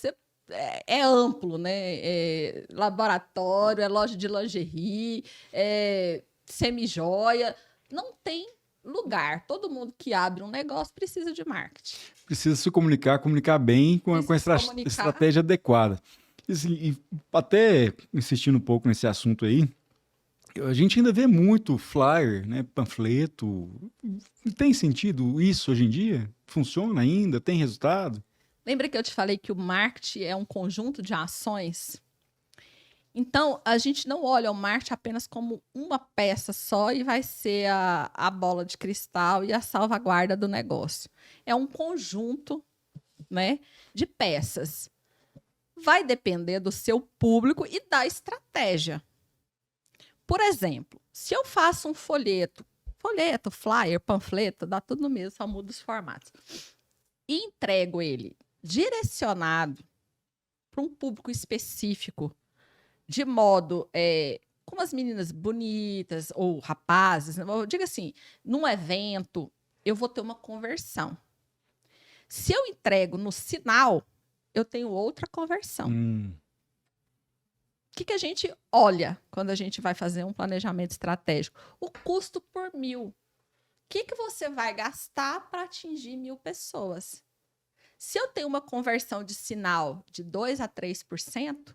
[SPEAKER 2] é amplo, né? É laboratório, é loja de lingerie, é semi-joia. Não tem lugar. Todo mundo que abre um negócio precisa de marketing.
[SPEAKER 1] Precisa se comunicar bem com a estratégia adequada. E até insistindo um pouco nesse assunto aí, a gente ainda vê muito flyer, né, panfleto. Tem sentido isso hoje em dia? Funciona ainda? Tem resultado?
[SPEAKER 2] Lembra que eu te falei que o marketing é um conjunto de ações? Então, a gente não olha o marketing apenas como uma peça só e vai ser a bola de cristal e a salvaguarda do negócio. É um conjunto, né, de peças. Vai depender do seu público e da estratégia. Por exemplo, se eu faço um folheto, flyer, panfleto, dá tudo no mesmo, só muda os formatos, e entrego ele direcionado para um público específico, de modo como as meninas bonitas ou rapazes, eu digo assim, num evento, eu vou ter uma conversão. Se eu entrego no sinal, eu tenho outra conversão. O que a gente olha quando a gente vai fazer um planejamento estratégico? O custo por 1.000. O que você vai gastar para atingir 1.000 pessoas? Se eu tenho uma conversão de sinal de 2 a 3%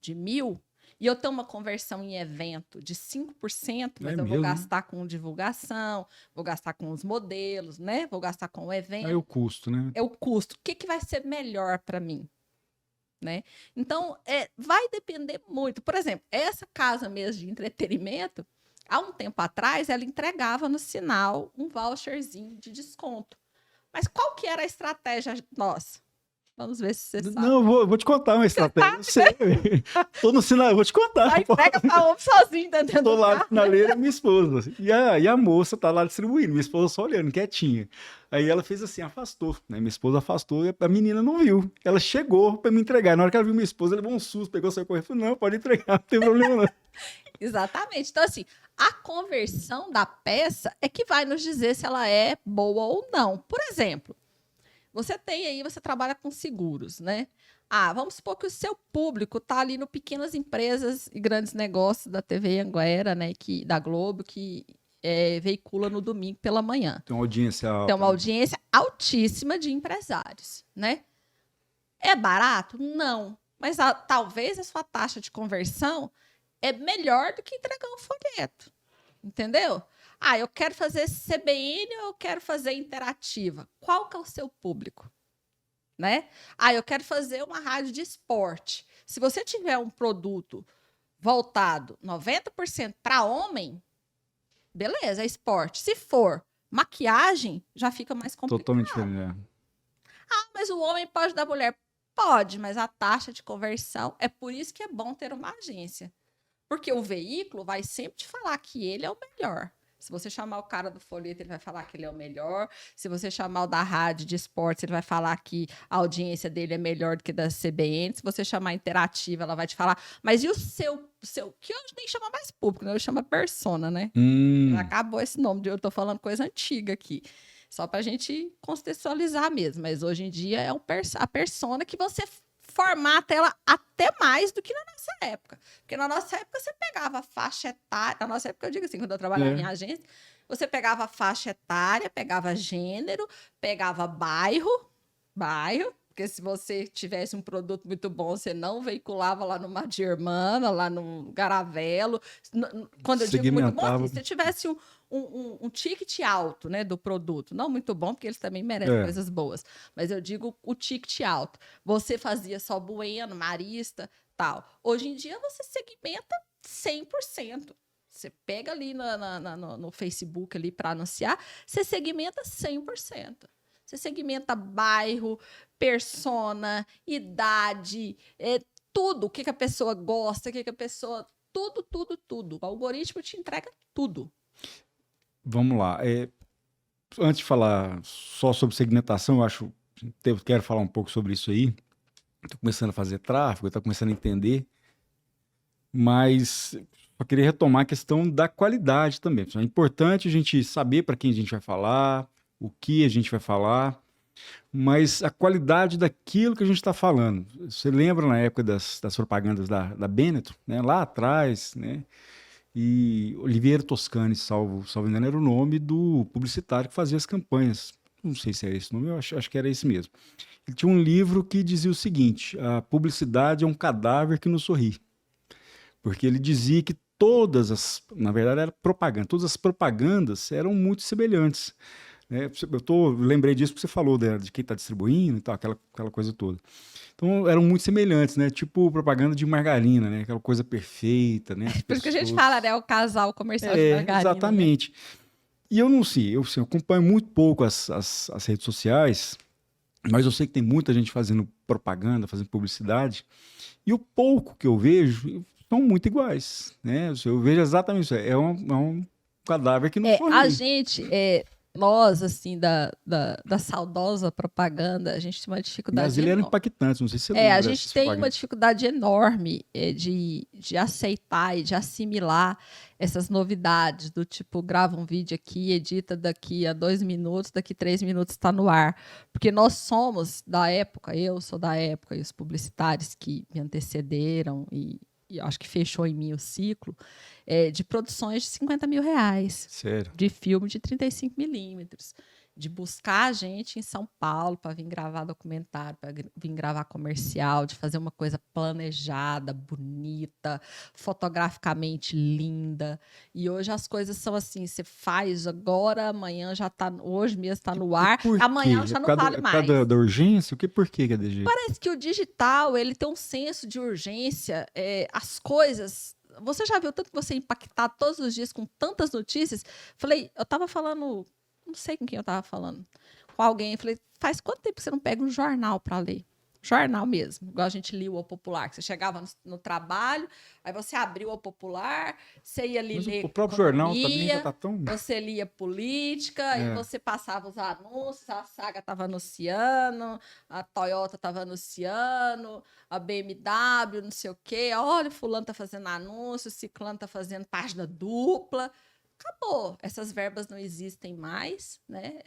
[SPEAKER 2] de 1.000, e eu tenho uma conversão em evento de 5%, mas eu vou gastar com divulgação, vou gastar com os modelos, né? Vou gastar com o evento.
[SPEAKER 1] É o custo, né?
[SPEAKER 2] É o custo. O que vai ser melhor para mim? Né? Então, vai depender muito. Por exemplo, essa casa mesmo de entretenimento, há um tempo atrás, ela entregava no sinal um voucherzinho de desconto. Mas qual que era a estratégia nossa? Vamos ver se você sabe.
[SPEAKER 1] Não, vou te contar uma estratégia. Você sabe, tô no sinal, eu vou te contar.
[SPEAKER 2] Aí pega pra homem sozinho, tá dentro
[SPEAKER 1] Tô
[SPEAKER 2] do
[SPEAKER 1] lá
[SPEAKER 2] carro,
[SPEAKER 1] na sinaleira, minha esposa. E a moça tá lá distribuindo, minha esposa só olhando, quietinha. Aí ela fez assim, afastou, né? Minha esposa afastou e a menina não viu. Ela chegou pra me entregar. Na hora que ela viu minha esposa, ela levou um susto, pegou seu correio e falou, não, pode entregar, não tem problema não.
[SPEAKER 2] Exatamente. Então, assim, a conversão da peça é que vai nos dizer se ela é boa ou não. Por exemplo, você trabalha com seguros, né? Vamos supor que o seu público está ali no pequenas empresas e grandes negócios da TV Anguera, né? Da Globo, que veicula no domingo pela manhã.
[SPEAKER 1] Tem uma audiência alta.
[SPEAKER 2] Tem uma audiência altíssima de empresários, né? É barato? Não. Mas talvez a sua taxa de conversão é melhor do que entregar um folheto. Entendeu? Eu quero fazer CBN ou eu quero fazer interativa? Qual que é o seu público? Né? Eu quero fazer uma rádio de esporte. Se você tiver um produto voltado 90% para homem, beleza, é esporte. Se for maquiagem, já fica mais complicado.
[SPEAKER 1] Totalmente diferente.
[SPEAKER 2] Mas o homem pode dar mulher? Pode, mas a taxa de conversão, é por isso que é bom ter uma agência. Porque o veículo vai sempre te falar que ele é o melhor. Se você chamar o cara do folheto, ele vai falar que ele é o melhor. Se você chamar o da rádio de esportes, ele vai falar que a audiência dele é melhor do que da CBN. Se você chamar a interativa, ela vai te falar. Mas e o seu que hoje nem chama mais público, né? Hoje chama persona, né? Acabou esse nome, eu tô falando coisa antiga aqui. Só pra gente contextualizar mesmo. Mas hoje em dia é a persona que você formata ela até mais do que na nossa época. Porque na nossa época você pegava a faixa etária, na nossa época eu digo assim, quando eu trabalhava em agência, você pegava a faixa etária, pegava gênero, pegava bairro, porque se você tivesse um produto muito bom, você não veiculava lá no Madia Irmana, lá no Garavelo. Quando eu digo muito bom, se você tivesse um ticket alto, né, do produto, não muito bom, porque eles também merecem coisas boas, mas eu digo o ticket alto. Você fazia só Bueno, Marista, tal. Hoje em dia você segmenta 100%. Você pega ali no Facebook ali para anunciar, você segmenta 100%. Você segmenta bairro, persona, idade, tudo. O que a pessoa gosta, o que a pessoa... Tudo. O algoritmo te entrega tudo.
[SPEAKER 1] Vamos lá. Antes de falar só sobre segmentação, eu quero falar um pouco sobre isso aí. Estou começando a fazer tráfego, estou começando a entender. Mas eu queria retomar a questão da qualidade também. É importante a gente saber para quem a gente vai falar, o que a gente vai falar, mas a qualidade daquilo que a gente está falando. Você lembra na época das propagandas da Benetton, né? Lá atrás, né? E Oliviero Toscani, salvo engano, era o nome do publicitário que fazia as campanhas. Não sei se era esse nome, eu acho que era esse mesmo. Ele tinha um livro que dizia o seguinte: a publicidade é um cadáver que não sorri. Porque ele dizia que na verdade era propaganda, todas as propagandas eram muito semelhantes. Lembrei disso porque você falou de quem está distribuindo e tal, aquela coisa toda. Então, eram muito semelhantes, né? Tipo propaganda de margarina, né? Aquela coisa perfeita, né?
[SPEAKER 2] Por isso que a gente fala, né? O casal comercial de margarina.
[SPEAKER 1] Exatamente. Né? E eu não sei, eu acompanho muito pouco as redes sociais, mas eu sei que tem muita gente fazendo propaganda, fazendo publicidade, e o pouco que eu vejo são muito iguais, né? Eu vejo exatamente isso. É um cadáver que não sorri.
[SPEAKER 2] A gente... nós, assim, da saudosa propaganda, a gente tem uma dificuldade
[SPEAKER 1] Mas ele era
[SPEAKER 2] enorme.
[SPEAKER 1] impactante, não sei se você
[SPEAKER 2] A
[SPEAKER 1] lembra
[SPEAKER 2] gente
[SPEAKER 1] dessas
[SPEAKER 2] tem uma
[SPEAKER 1] propagandas.
[SPEAKER 2] dificuldade enorme de aceitar e de assimilar essas novidades, do tipo, grava um vídeo aqui, edita daqui a 2 minutos, daqui 3 minutos está no ar. Porque nós somos da época, eu sou da época, e os publicitários que me antecederam, e acho que fechou em mim o ciclo, de produções de 50 mil reais,
[SPEAKER 1] Sério.
[SPEAKER 2] de filme de 35 milímetros, de buscar a gente em São Paulo para vir gravar documentário, para vir gravar comercial, de fazer uma coisa planejada, bonita, fotograficamente linda. E hoje as coisas são assim, você faz agora, amanhã já está, hoje mesmo está no
[SPEAKER 1] E
[SPEAKER 2] ar,
[SPEAKER 1] por quê?
[SPEAKER 2] amanhã
[SPEAKER 1] É
[SPEAKER 2] já
[SPEAKER 1] por
[SPEAKER 2] não
[SPEAKER 1] causa,
[SPEAKER 2] vale
[SPEAKER 1] é por causa
[SPEAKER 2] mais.
[SPEAKER 1] da urgência? Por que é desse jeito?
[SPEAKER 2] Parece que o digital, ele tem um senso de urgência, as coisas. Você já viu tanto que você é impactado todos os dias com tantas notícias? Falei, eu estava falando, não sei com quem eu estava falando, com alguém. Falei, faz quanto tempo que você não pega um jornal para ler? Jornal mesmo, igual a gente lia o Popular, que você chegava no trabalho, aí você abriu o Popular, você ia ali
[SPEAKER 1] Mas o
[SPEAKER 2] ler
[SPEAKER 1] próprio jornal também já
[SPEAKER 2] economia,
[SPEAKER 1] tá tão.
[SPEAKER 2] você lia política, e
[SPEAKER 1] É.
[SPEAKER 2] você passava os anúncios, a Saga estava anunciando, a Toyota estava anunciando, a BMW, não sei o quê. Olha, fulano tá fazendo anúncio, ciclano tá fazendo página dupla. Acabou. Essas verbas não existem mais, né?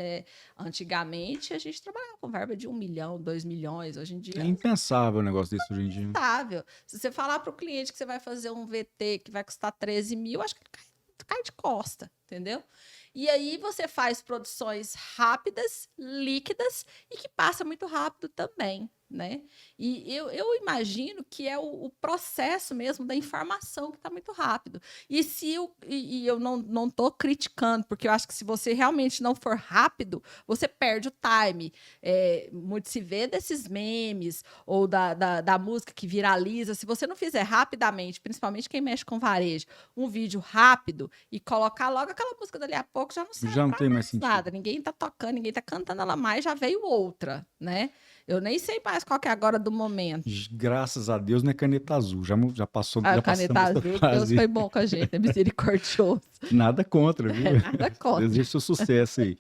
[SPEAKER 2] Antigamente a gente trabalhava com verba de 1 milhão, 2 milhões. Hoje em dia
[SPEAKER 1] É impensável um negócio desse hoje em dia.
[SPEAKER 2] estável. Se você falar para o cliente que você vai fazer um VT que vai custar 13 mil, acho que ele cai de costa, entendeu? E aí você faz produções rápidas, líquidas e que passa muito rápido também, né? E eu imagino que é o processo mesmo da informação que está muito rápido. E se eu não estou criticando, porque eu acho que se você realmente não for rápido, você perde o time. Muito se vê desses memes ou da música que viraliza. Se você não fizer rapidamente, principalmente quem mexe com varejo, um vídeo rápido e colocar logo aquela música dali a pouco, já não serve
[SPEAKER 1] Já não
[SPEAKER 2] pra
[SPEAKER 1] tem mais
[SPEAKER 2] mais
[SPEAKER 1] sentido.
[SPEAKER 2] nada. Ninguém tá tocando, ninguém tá cantando ela mais, já veio outra, né? Eu nem sei mais qual que é agora do momento.
[SPEAKER 1] Graças a Deus não é caneta azul. Já passou,
[SPEAKER 2] A
[SPEAKER 1] já
[SPEAKER 2] caneta
[SPEAKER 1] passamos essa
[SPEAKER 2] azul, Deus
[SPEAKER 1] fase.
[SPEAKER 2] foi bom com a gente, é misericordioso.
[SPEAKER 1] Nada contra, viu?
[SPEAKER 2] Nada contra.
[SPEAKER 1] Desejo seu sucesso aí.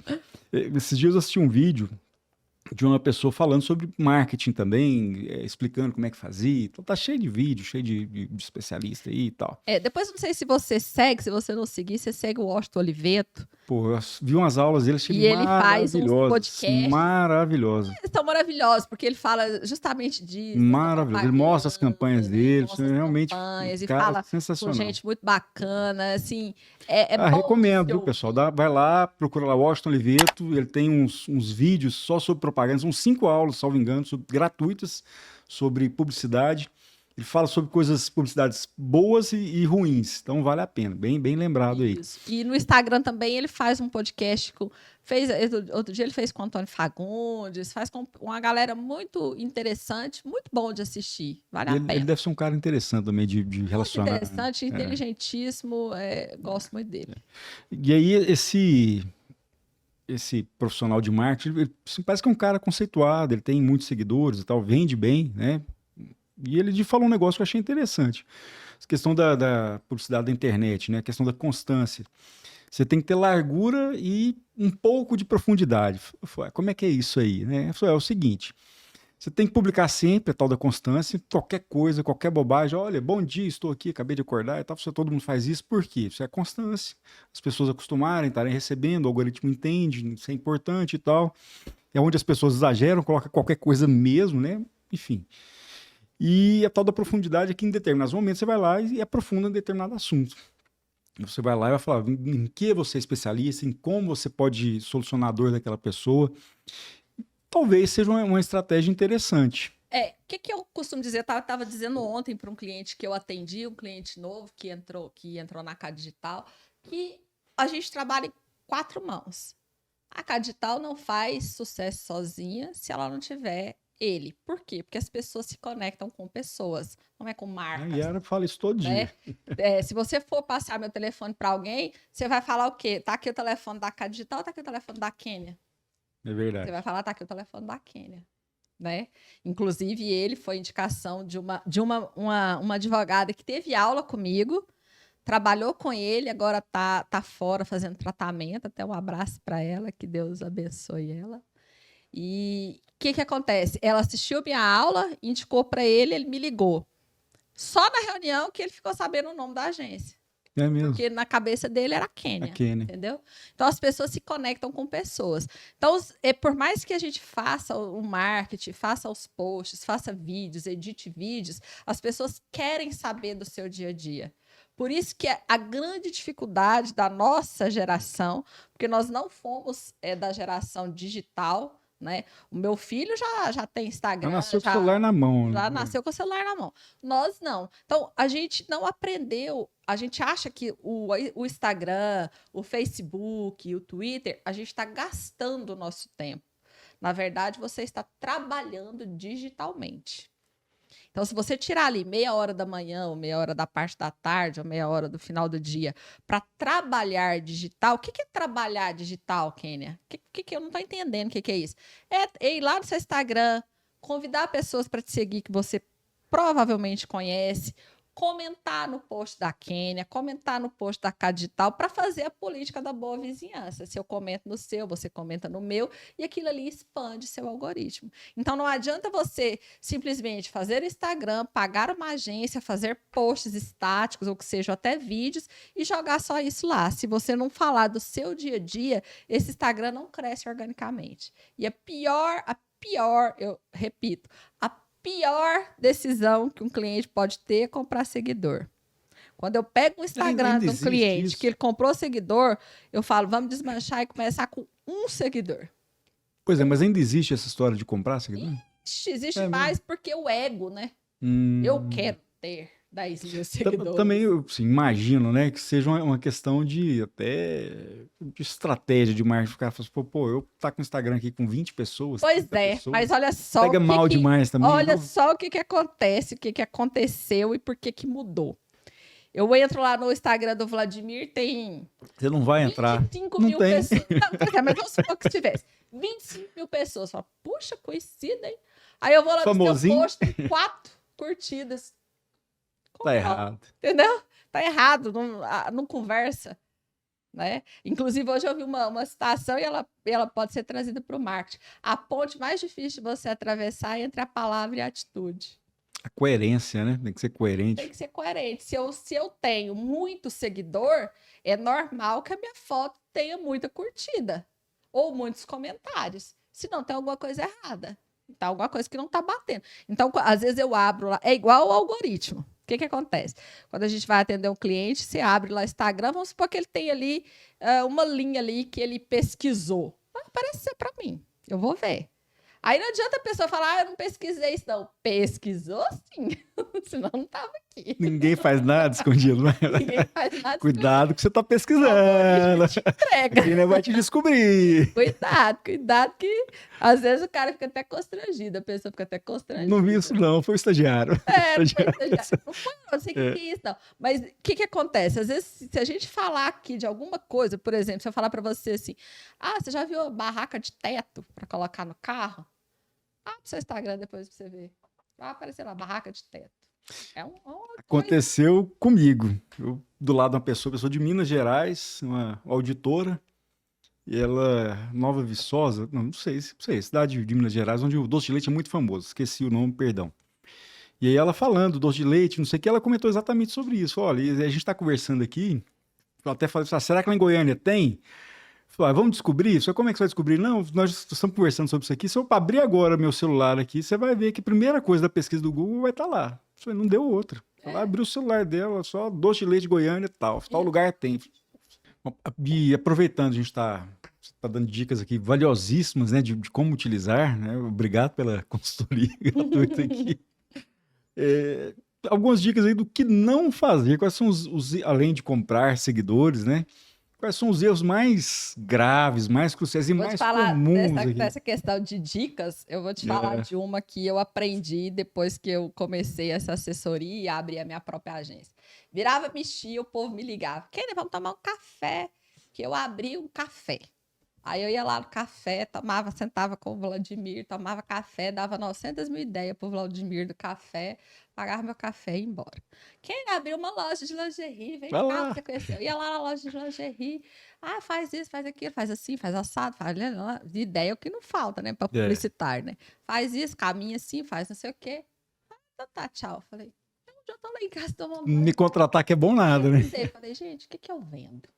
[SPEAKER 1] Esses dias eu assisti um vídeo de uma pessoa falando sobre marketing também, explicando como é que fazia. Então tá cheio de vídeo, cheio de especialista aí e tal.
[SPEAKER 2] Depois não sei se você segue, se você não seguir, você segue o Washington Oliveto.
[SPEAKER 1] Pô, eu vi umas aulas dele, achei
[SPEAKER 2] E ele faz uns
[SPEAKER 1] maravilhosas.
[SPEAKER 2] podcasts.
[SPEAKER 1] Maravilhosas.
[SPEAKER 2] Eles são maravilhosos, porque ele fala justamente disso.
[SPEAKER 1] Maravilhoso. Ele mostra as campanhas dele,
[SPEAKER 2] mostra as
[SPEAKER 1] realmente,
[SPEAKER 2] campanhas, e
[SPEAKER 1] cara,
[SPEAKER 2] fala com
[SPEAKER 1] sensacional.
[SPEAKER 2] gente muito bacana, assim, bom de
[SPEAKER 1] Recomendo,
[SPEAKER 2] se
[SPEAKER 1] viu,
[SPEAKER 2] ouvir.
[SPEAKER 1] pessoal? Vai lá, procura lá Washington Oliveto, ele tem uns vídeos só sobre propaganda, são 5 aulas, salvo engano, gratuitas sobre publicidade. Ele fala sobre publicidades boas e ruins, então vale a pena, bem lembrado aí.
[SPEAKER 2] Isso. E no Instagram também ele faz um podcast outro dia ele fez com o Antônio Fagundes, faz com uma galera muito interessante, muito bom de assistir, vale a
[SPEAKER 1] Ele
[SPEAKER 2] pena.
[SPEAKER 1] deve ser um cara interessante também de
[SPEAKER 2] Muito
[SPEAKER 1] relacionar.
[SPEAKER 2] interessante, inteligentíssimo, gosto muito dele.
[SPEAKER 1] E aí esse profissional de marketing, ele parece que é um cara conceituado, ele tem muitos seguidores e tal, vende bem, né? E ele falou um negócio que eu achei interessante. A questão da publicidade da internet, né? A questão da constância. Você tem que ter largura e um pouco de profundidade. Como é que é isso aí? Né? É o seguinte, você tem que publicar sempre a tal da constância, qualquer coisa, qualquer bobagem. Olha, bom dia, estou aqui, acabei de acordar e tal. Todo mundo faz isso, por quê? Isso é constância. As pessoas acostumarem, estarem recebendo, o algoritmo entende, isso é importante e tal. É onde as pessoas exageram, colocam qualquer coisa mesmo, né? Enfim. E a tal da profundidade é que em determinados momentos você vai lá e aprofunda em determinado assunto. Você vai lá e vai falar em que você é especialista, em como você pode solucionar a dor daquela pessoa. Talvez seja uma estratégia interessante.
[SPEAKER 2] O que eu costumo dizer? Eu estava dizendo ontem para um cliente que eu atendi, um cliente novo que entrou na K Digital, que a gente trabalha em 4 mãos. A K Digital não faz sucesso sozinha se ela não tiver ele. Por quê? Porque as pessoas se conectam com pessoas, não é com marcas.
[SPEAKER 1] A Yara fala isso todo
[SPEAKER 2] né?
[SPEAKER 1] dia.
[SPEAKER 2] Se você for passar meu telefone para alguém, você vai falar o quê? Tá aqui o telefone da K Digital, tá aqui o telefone da Quênia.
[SPEAKER 1] É verdade.
[SPEAKER 2] Você vai falar, tá aqui o telefone da Quênia. Né? Inclusive, ele foi indicação de uma advogada que teve aula comigo, trabalhou com ele, agora tá fora fazendo tratamento. Até um abraço para ela, que Deus abençoe ela. E o que acontece? Ela assistiu minha aula, indicou para ele, ele me ligou. Só na reunião que ele ficou sabendo o nome da agência.
[SPEAKER 1] É mesmo.
[SPEAKER 2] Porque na cabeça dele era a Quênia. Entendeu? Então, as pessoas se conectam com pessoas. Então, por mais que a gente faça o marketing, faça os posts, faça vídeos, edite vídeos, as pessoas querem saber do seu dia a dia. Por isso que é a grande dificuldade da nossa geração, porque nós não fomos da geração digital, né? O meu filho já tem Instagram.
[SPEAKER 1] Já nasceu com o celular na mão.
[SPEAKER 2] Já nasceu com o celular na mão. Nós não. Então, a gente não aprendeu. A gente acha que o Instagram, o Facebook, o Twitter, a gente está gastando o nosso tempo. Na verdade, você está trabalhando digitalmente. Então, se você tirar ali meia hora da manhã, ou meia hora da parte da tarde, ou meia hora do final do dia, para trabalhar digital, o que é trabalhar digital, Kênia? Que eu não estou entendendo o que é isso. É ir lá no seu Instagram, convidar pessoas para te seguir que você provavelmente conhece, comentar no post da Quênia, comentar no post da K Digital para fazer a política da boa vizinhança. Se eu comento no seu, você comenta no meu, e aquilo ali expande seu algoritmo. Então, não adianta você simplesmente fazer Instagram, pagar uma agência, fazer posts estáticos, ou que sejam até vídeos, e jogar só isso lá. Se você não falar do seu dia a dia, esse Instagram não cresce organicamente. E a pior, eu repito, a pior decisão que um cliente pode ter é comprar seguidor. Quando eu pego o Instagram de um cliente que ele comprou seguidor, eu falo, vamos desmanchar e começar com um seguidor.
[SPEAKER 1] Pois é, mas ainda existe essa história de comprar seguidor?
[SPEAKER 2] Existe mais porque o ego, né? Eu quero ter 10 mil seguidores.
[SPEAKER 1] Também eu imagino, né, que seja uma questão de estratégia de marketing. O cara fala assim, pô, eu tá com o Instagram aqui com 20 pessoas.
[SPEAKER 2] Pois é,
[SPEAKER 1] pessoas,
[SPEAKER 2] mas olha só.
[SPEAKER 1] Pega mal demais também.
[SPEAKER 2] Olha só o que acontece, o que aconteceu e por que mudou. Eu entro lá no Instagram do Vladimir, tem.
[SPEAKER 1] Você não vai entrar.
[SPEAKER 2] 25 mil pessoas. Não, mas vamos supor que tivesse 25 mil pessoas. Fala, puxa, coincida, hein? Aí eu vou lá no seu post, 4 curtidas.
[SPEAKER 1] Tá errado.
[SPEAKER 2] Entendeu? Tá errado, não conversa. Né? Inclusive, hoje eu vi uma citação e ela pode ser trazida para o marketing. A ponte mais difícil de você atravessar é entre a palavra e a atitude.
[SPEAKER 1] A coerência, né? Tem que ser coerente.
[SPEAKER 2] Tem que ser coerente. Se eu tenho muito seguidor, é normal que a minha foto tenha muita curtida ou muitos comentários. Senão tem alguma coisa errada. Tá alguma coisa que não tá batendo. Então, às vezes eu abro lá, é igual ao algoritmo. O que acontece? Quando a gente vai atender um cliente, você abre lá o Instagram, vamos supor que ele tem ali uma linha ali que ele pesquisou. Vai aparecer para mim, eu vou ver. Aí não adianta a pessoa falar, eu não pesquisei isso, não. Pesquisou sim, senão não estava aqui.
[SPEAKER 1] Ninguém faz nada escondido, né?
[SPEAKER 2] Ninguém faz nada.
[SPEAKER 1] Cuidado que você está pesquisando.
[SPEAKER 2] Te entrega.
[SPEAKER 1] Ele vai te descobrir.
[SPEAKER 2] Cuidado que às vezes o cara fica até constrangido, a pessoa fica até constrangida.
[SPEAKER 1] Não vi isso não, foi o estagiário.
[SPEAKER 2] Foi o estagiário. Não foi não sei o que é isso, não. Mas o que acontece? Às vezes, se a gente falar aqui de alguma coisa, por exemplo, se eu falar para você assim, você já viu a barraca de teto para colocar no carro? Pro seu Instagram depois pra você ver. Vai aparecer lá, barraca de teto.
[SPEAKER 1] Aconteceu comigo. Eu, do lado de uma pessoa de Minas Gerais, uma auditora, e ela, Nova Viçosa, não sei, cidade de Minas Gerais, onde o doce de leite é muito famoso, esqueci o nome, perdão. E aí ela falando, doce de leite, não sei o que, ela comentou exatamente sobre isso. Olha, a gente tá conversando aqui, eu até falei, será que lá em Goiânia tem? Falei, vamos descobrir isso? Como é que você vai descobrir? Não, nós estamos conversando sobre isso aqui. Se eu abrir agora meu celular aqui, você vai ver que a primeira coisa da pesquisa do Google vai estar lá. Falei, não deu outra. Ela abriu o celular dela, só doce de leite Goiânia e tal. Tal lugar tem. E aproveitando, a gente está dando dicas aqui valiosíssimas, né, de como utilizar, né? Obrigado pela consultoria gratuita aqui. Algumas dicas aí do que não fazer, quais são além de comprar seguidores, né? Quais são os erros mais graves, mais cruciais e mais comuns aqui?
[SPEAKER 2] Dessa questão de dicas, eu vou te falar de uma que eu aprendi depois que eu comecei essa assessoria e abri a minha própria agência. Virava, mexia, o povo me ligava. Kênia, vamos tomar um café? Que eu abri um café. Aí eu ia lá no café, sentava com o Vladimir, tomava café, dava 900 mil ideias pro Vladimir do café, pagava meu café e ia embora. Quem abriu uma loja de lingerie, vem
[SPEAKER 1] Vai
[SPEAKER 2] cá,
[SPEAKER 1] lá.
[SPEAKER 2] você conheceu. Ia lá na loja de lingerie, faz isso, faz aquilo, faz assim, faz assado, faz... Ideia é o que não falta, né, para publicitar, né? Faz isso, caminha assim, faz não sei o quê. Então tá, tchau. Falei, já tô lá em casa tomando banho.
[SPEAKER 1] Me contratar que é bom nada, né?
[SPEAKER 2] Falei, gente, o que eu vendo?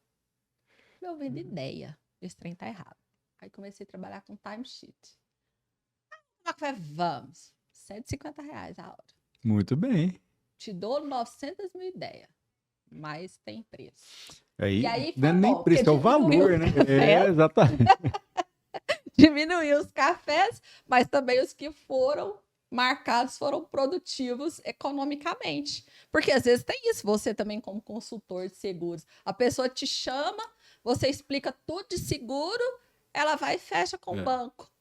[SPEAKER 2] Eu vendo ideia. Esse trem tá errado. Aí comecei a trabalhar com timesheet. Vamos. R$150 a hora.
[SPEAKER 1] Muito bem.
[SPEAKER 2] Te dou 900 mil ideias. Mas tem preço.
[SPEAKER 1] Aí,
[SPEAKER 2] e aí
[SPEAKER 1] não é nem preço, é o valor, né? Exatamente.
[SPEAKER 2] Diminuiu os cafés, mas também os que foram marcados foram produtivos economicamente. Porque às vezes tem isso, você também como consultor de seguros. A pessoa te chama, você explica tudo de seguro, ela vai e fecha com o banco.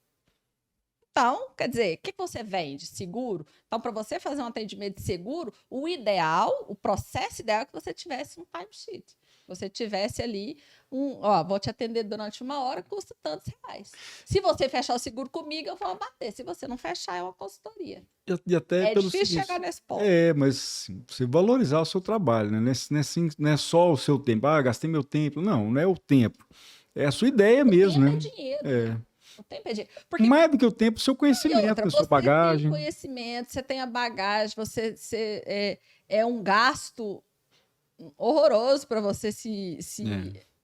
[SPEAKER 2] Então, quer dizer, o que você vende? Seguro? Então, para você fazer um atendimento de seguro, o ideal, o processo ideal é que você tivesse um timesheet. Você tivesse ali vou te atender durante 1 hora, custa tantos reais. Se você fechar o seguro comigo, eu vou abater. Se você não fechar, é uma consultoria.
[SPEAKER 1] E até
[SPEAKER 2] pelo difícil chegar nesse ponto.
[SPEAKER 1] Mas você valorizar o seu trabalho, né? Não é só o seu tempo. Gastei meu tempo. Não é o tempo. É a sua ideia mesmo, né?
[SPEAKER 2] O tempo é dinheiro. O tempo é dinheiro.
[SPEAKER 1] Porque mais do que o tempo, o seu conhecimento, a sua bagagem.
[SPEAKER 2] Você tem conhecimento, você tem a bagagem, você é um gasto horroroso para você se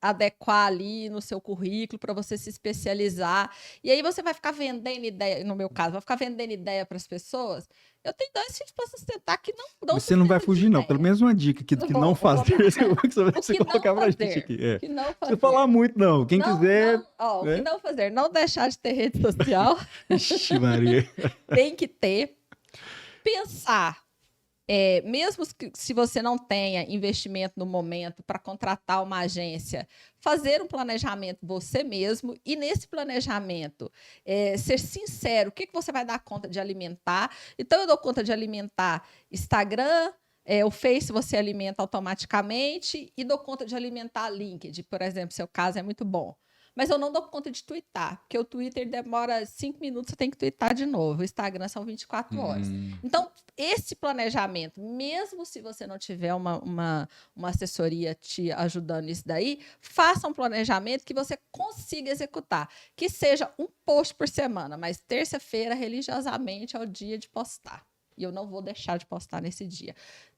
[SPEAKER 2] adequar ali no seu currículo, para você se especializar. E aí você vai ficar vendendo ideia, no meu caso, vai ficar vendendo ideia para as pessoas. Eu tenho 2 filhos para sustentar que não dão.
[SPEAKER 1] Você não vai fugir, não. Pelo menos uma dica que não fazer. Você colocar pra gente aqui.
[SPEAKER 2] Que não fazer.
[SPEAKER 1] Não precisa falar muito, não. Quem quiser.
[SPEAKER 2] O que não fazer? Não deixar de ter rede social.
[SPEAKER 1] Ixi, Maria.
[SPEAKER 2] Tem que ter. Pensar. Mesmo se você não tenha investimento no momento para contratar uma agência, fazer um planejamento você mesmo e nesse planejamento ser sincero, o que você vai dar conta de alimentar. Então, eu dou conta de alimentar Instagram, o Face você alimenta automaticamente e dou conta de alimentar LinkedIn, por exemplo, seu caso é muito bom. Mas eu não dou conta de twittar, porque o Twitter demora 5 minutos, você tem que twittar de novo. O Instagram são 24 horas. Então, esse planejamento, mesmo se você não tiver uma assessoria te ajudando nisso daí, faça um planejamento que você consiga executar. Que seja um post por semana, mas terça-feira, religiosamente, é o dia de postar. E eu não vou deixar de postar nesse dia.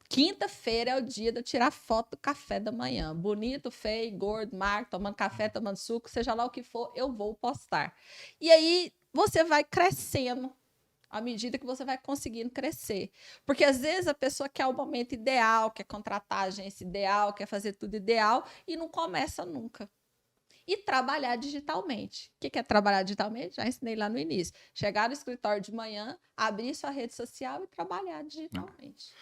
[SPEAKER 2] Quinta-feira é o dia de eu tirar foto do café da manhã. Bonito, feio, gordo, magro, tomando café, tomando suco, seja lá o que for, eu vou postar. E aí você vai crescendo à medida que você vai conseguindo crescer. Porque às vezes a pessoa quer o momento ideal, quer contratar a agência ideal, quer fazer tudo ideal e não começa nunca. E trabalhar digitalmente. O que é trabalhar digitalmente? Já ensinei lá no início. Chegar no escritório de manhã, abrir sua rede social e trabalhar digitalmente.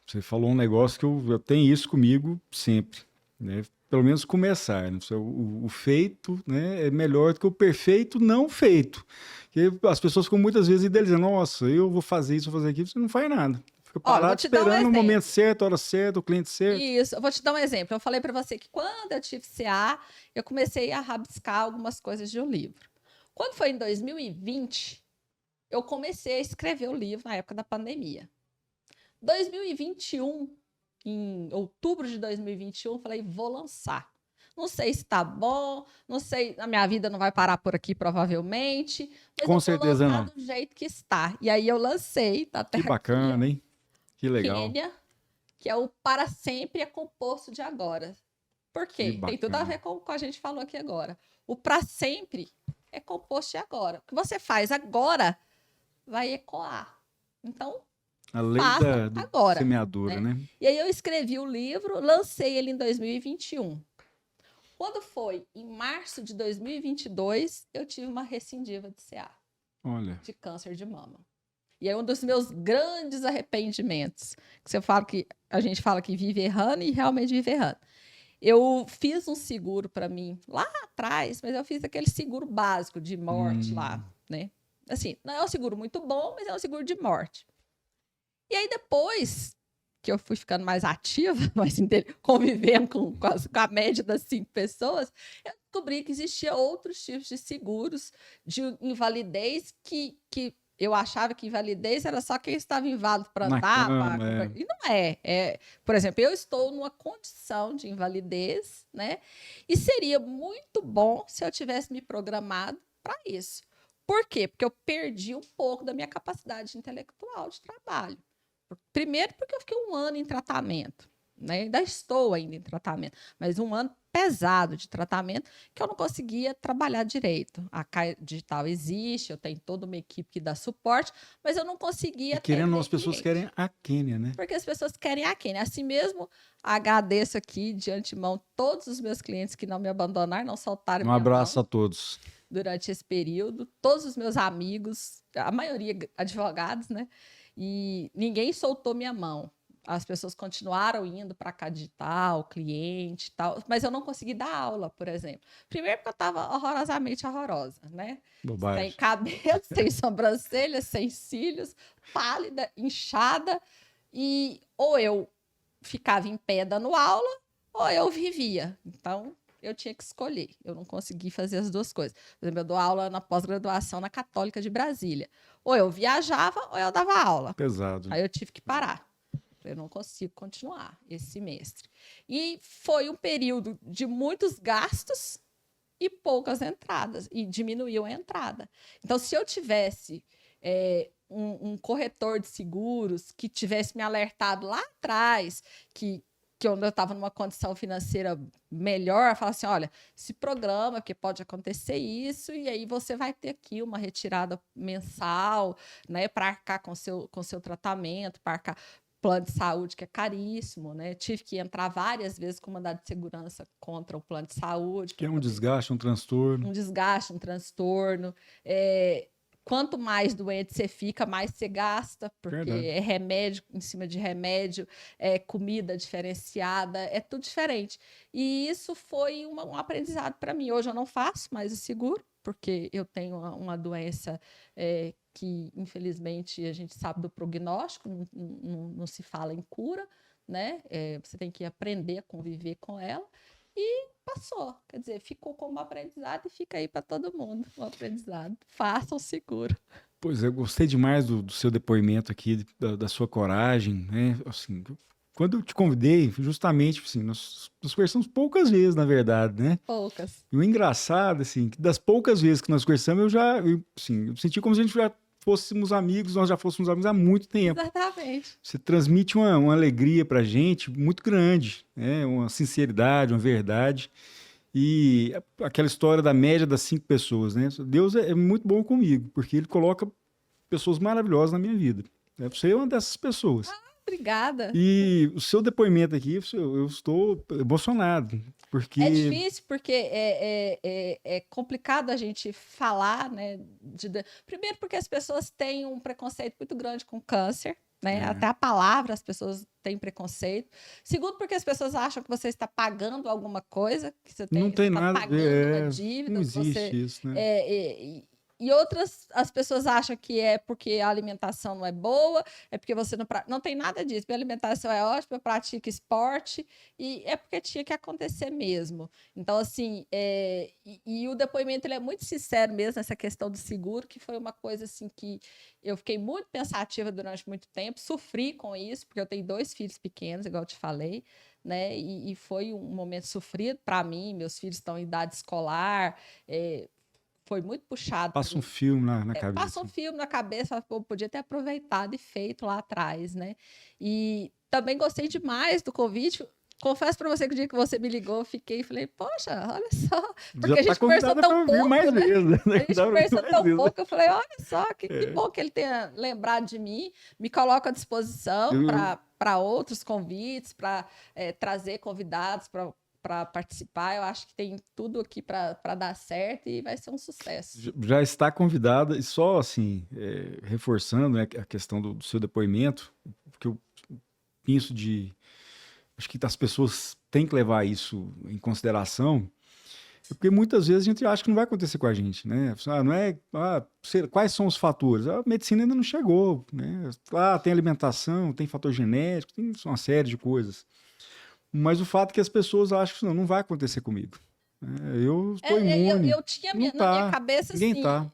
[SPEAKER 1] Você falou um negócio que eu tenho isso comigo sempre, né? Pelo menos começar. Né? O feito, né, é melhor do que o perfeito não feito. Porque as pessoas ficam muitas vezes idealizando, nossa, eu vou fazer isso, vou fazer aquilo, você não faz nada. Fica parado esperando o momento certo, a hora certa, o cliente certo.
[SPEAKER 2] Isso, eu vou te dar um exemplo. Eu falei para você que quando eu tive CA, eu comecei a rabiscar algumas coisas de um livro. Quando foi em 2020, eu comecei a escrever o livro na época da pandemia. 2021, em outubro de 2021, falei, vou lançar. Não sei se tá bom, não sei, a minha vida não vai parar por aqui, provavelmente. Mas
[SPEAKER 1] com certeza não.
[SPEAKER 2] Do jeito que está. E aí eu lancei. Tá até
[SPEAKER 1] que bacana, aqui, hein? Que legal.
[SPEAKER 2] Quênia, que é o para sempre é composto de agora. Por quê? Tem tudo a ver com o que a gente falou aqui agora. O para sempre é composto de agora. O que você faz agora vai ecoar. Então,
[SPEAKER 1] a lei da
[SPEAKER 2] agora,
[SPEAKER 1] semeadura, né?
[SPEAKER 2] E aí eu escrevi o livro, lancei ele em 2021. Quando foi em março de 2022, eu tive uma recidiva de CA.
[SPEAKER 1] Olha.
[SPEAKER 2] De câncer de mama. E é um dos meus grandes arrependimentos. Que você fala que a gente fala que vive errando e realmente vive errando. Eu fiz um seguro para mim lá atrás, mas eu fiz aquele seguro básico de morte lá, né? Assim, não é um seguro muito bom, mas é um seguro de morte. E aí depois que eu fui ficando mais ativa, mais convivendo com a média das 5 pessoas, eu descobri que existia outros tipos de seguros de invalidez que eu achava que invalidez era só quem estava inválido para
[SPEAKER 1] Na
[SPEAKER 2] andar.
[SPEAKER 1] cama,
[SPEAKER 2] E não é. Por exemplo, eu estou numa condição de invalidez, né? E seria muito bom se eu tivesse me programado para isso. Por quê? Porque eu perdi um pouco da minha capacidade intelectual de trabalho. Primeiro, porque eu fiquei um ano em tratamento, né? Ainda estou ainda em tratamento, mas um ano pesado de tratamento que eu não conseguia trabalhar direito. A Caia Digital existe, eu tenho toda uma equipe que dá suporte, mas eu não conseguia
[SPEAKER 1] e querendo,
[SPEAKER 2] atender
[SPEAKER 1] as pessoas
[SPEAKER 2] cliente.
[SPEAKER 1] querem a Quênia, né?
[SPEAKER 2] Porque as pessoas querem a Quênia. Assim mesmo, agradeço aqui de antemão todos os meus clientes que não me abandonaram, não soltaram
[SPEAKER 1] Um
[SPEAKER 2] minha
[SPEAKER 1] abraço
[SPEAKER 2] mão
[SPEAKER 1] a todos.
[SPEAKER 2] durante esse período. Todos os meus amigos, a maioria advogados, né? E ninguém soltou minha mão. As pessoas continuaram indo para a Digital, cliente e tal, mas eu não consegui dar aula, por exemplo. Primeiro porque eu estava horrorosamente horrorosa, né?
[SPEAKER 1] Bobagem.
[SPEAKER 2] Sem cabelo, sem sobrancelha, sem cílios, pálida, inchada. E ou eu ficava em pé dando aula, ou eu vivia. Então, eu tinha que escolher. Eu não consegui fazer as duas coisas. Por exemplo, eu dou aula na pós-graduação na Católica de Brasília. Ou eu viajava, ou eu dava aula.
[SPEAKER 1] Pesado.
[SPEAKER 2] Aí eu tive que parar. Eu não consigo continuar esse semestre. E foi um período de muitos gastos e poucas entradas. E diminuiu a entrada. Então, se eu tivesse um corretor de seguros que tivesse me alertado lá atrás, que quando eu estava numa condição financeira melhor, falar assim, olha, se programa, porque pode acontecer isso, e aí você vai ter aqui uma retirada mensal, né, para arcar com seu tratamento, para arcar plano de saúde, que é caríssimo, né? Tive que entrar várias vezes com mandado de segurança contra o plano de saúde.
[SPEAKER 1] Que é um desgaste, um transtorno.
[SPEAKER 2] Um desgaste, um transtorno. Quanto mais doente você fica, mais você gasta, porque
[SPEAKER 1] Verdade.
[SPEAKER 2] é remédio em cima de remédio, é comida diferenciada, é tudo diferente. E isso foi um aprendizado para mim. Hoje eu não faço mais o seguro, porque eu tenho uma doença que, infelizmente, a gente sabe do prognóstico, não se fala em cura, né? Você tem que aprender a conviver com ela. E passou, quer dizer, ficou como aprendizado e fica aí para todo mundo um aprendizado. Façam seguro.
[SPEAKER 1] Pois é, eu gostei demais do seu depoimento aqui, da sua coragem, né? Assim, quando eu te convidei, justamente, assim, nós conversamos poucas vezes, na verdade, né?
[SPEAKER 2] Poucas.
[SPEAKER 1] E o engraçado, assim, que das poucas vezes que nós conversamos, eu senti como se a gente já fôssemos amigos, nós já fôssemos amigos há muito tempo.
[SPEAKER 2] Exatamente.
[SPEAKER 1] Você transmite uma alegria pra gente muito grande, né? Uma sinceridade, uma verdade. E aquela história da média das 5 pessoas, né? Deus é muito bom comigo, porque Ele coloca pessoas maravilhosas na minha vida. Você é uma dessas pessoas.
[SPEAKER 2] Obrigada.
[SPEAKER 1] E o seu depoimento aqui, eu estou emocionado, porque...
[SPEAKER 2] É difícil porque é complicado a gente falar, né? Primeiro porque as pessoas têm um preconceito muito grande com câncer, né? Até a palavra as pessoas têm preconceito. Segundo, porque as pessoas acham que você está pagando alguma coisa, que você
[SPEAKER 1] não tem
[SPEAKER 2] está
[SPEAKER 1] nada,
[SPEAKER 2] pagando uma dívida.
[SPEAKER 1] não existe isso, né?
[SPEAKER 2] E outras, as pessoas acham que é porque a alimentação não é boa, é porque você não tem nada disso. Minha alimentação é ótima, eu pratico esporte, e é porque tinha que acontecer mesmo. Então, assim, e o depoimento ele é muito sincero mesmo nessa questão do seguro, que foi uma coisa assim que eu fiquei muito pensativa durante muito tempo, sofri com isso, porque eu tenho 2 filhos pequenos, igual eu te falei, né? E foi um momento sofrido para mim, meus filhos estão em idade escolar, foi muito puxado.
[SPEAKER 1] Passa um filme na cabeça.
[SPEAKER 2] Passa um filme na cabeça, podia ter aproveitado e feito lá atrás, né? E também gostei demais do convite. Confesso para você que o dia que você me ligou, eu fiquei e falei, poxa, olha só. Porque a gente conversou tão pouco,
[SPEAKER 1] mais
[SPEAKER 2] né?
[SPEAKER 1] vezes, né?
[SPEAKER 2] A gente conversou tão pouco, eu falei, olha só, que bom que ele tenha lembrado de mim, me coloca à disposição para outros convites, para trazer convidados para participar. Eu acho que tem tudo aqui para dar certo e vai ser um sucesso.
[SPEAKER 1] Já está convidada, e só assim, reforçando, né, a questão do seu depoimento, porque eu penso acho que as pessoas têm que levar isso em consideração, porque muitas vezes a gente acha que não vai acontecer com a gente, né? Não é, quais são os fatores? A medicina ainda não chegou, né? Tem alimentação, tem fator genético, tem uma série de coisas. Mas o fato é que as pessoas acham que não vai acontecer comigo. Eu estou imune.
[SPEAKER 2] Eu tinha
[SPEAKER 1] Não
[SPEAKER 2] na
[SPEAKER 1] tá.
[SPEAKER 2] minha cabeça,
[SPEAKER 1] Ninguém
[SPEAKER 2] assim,
[SPEAKER 1] tá.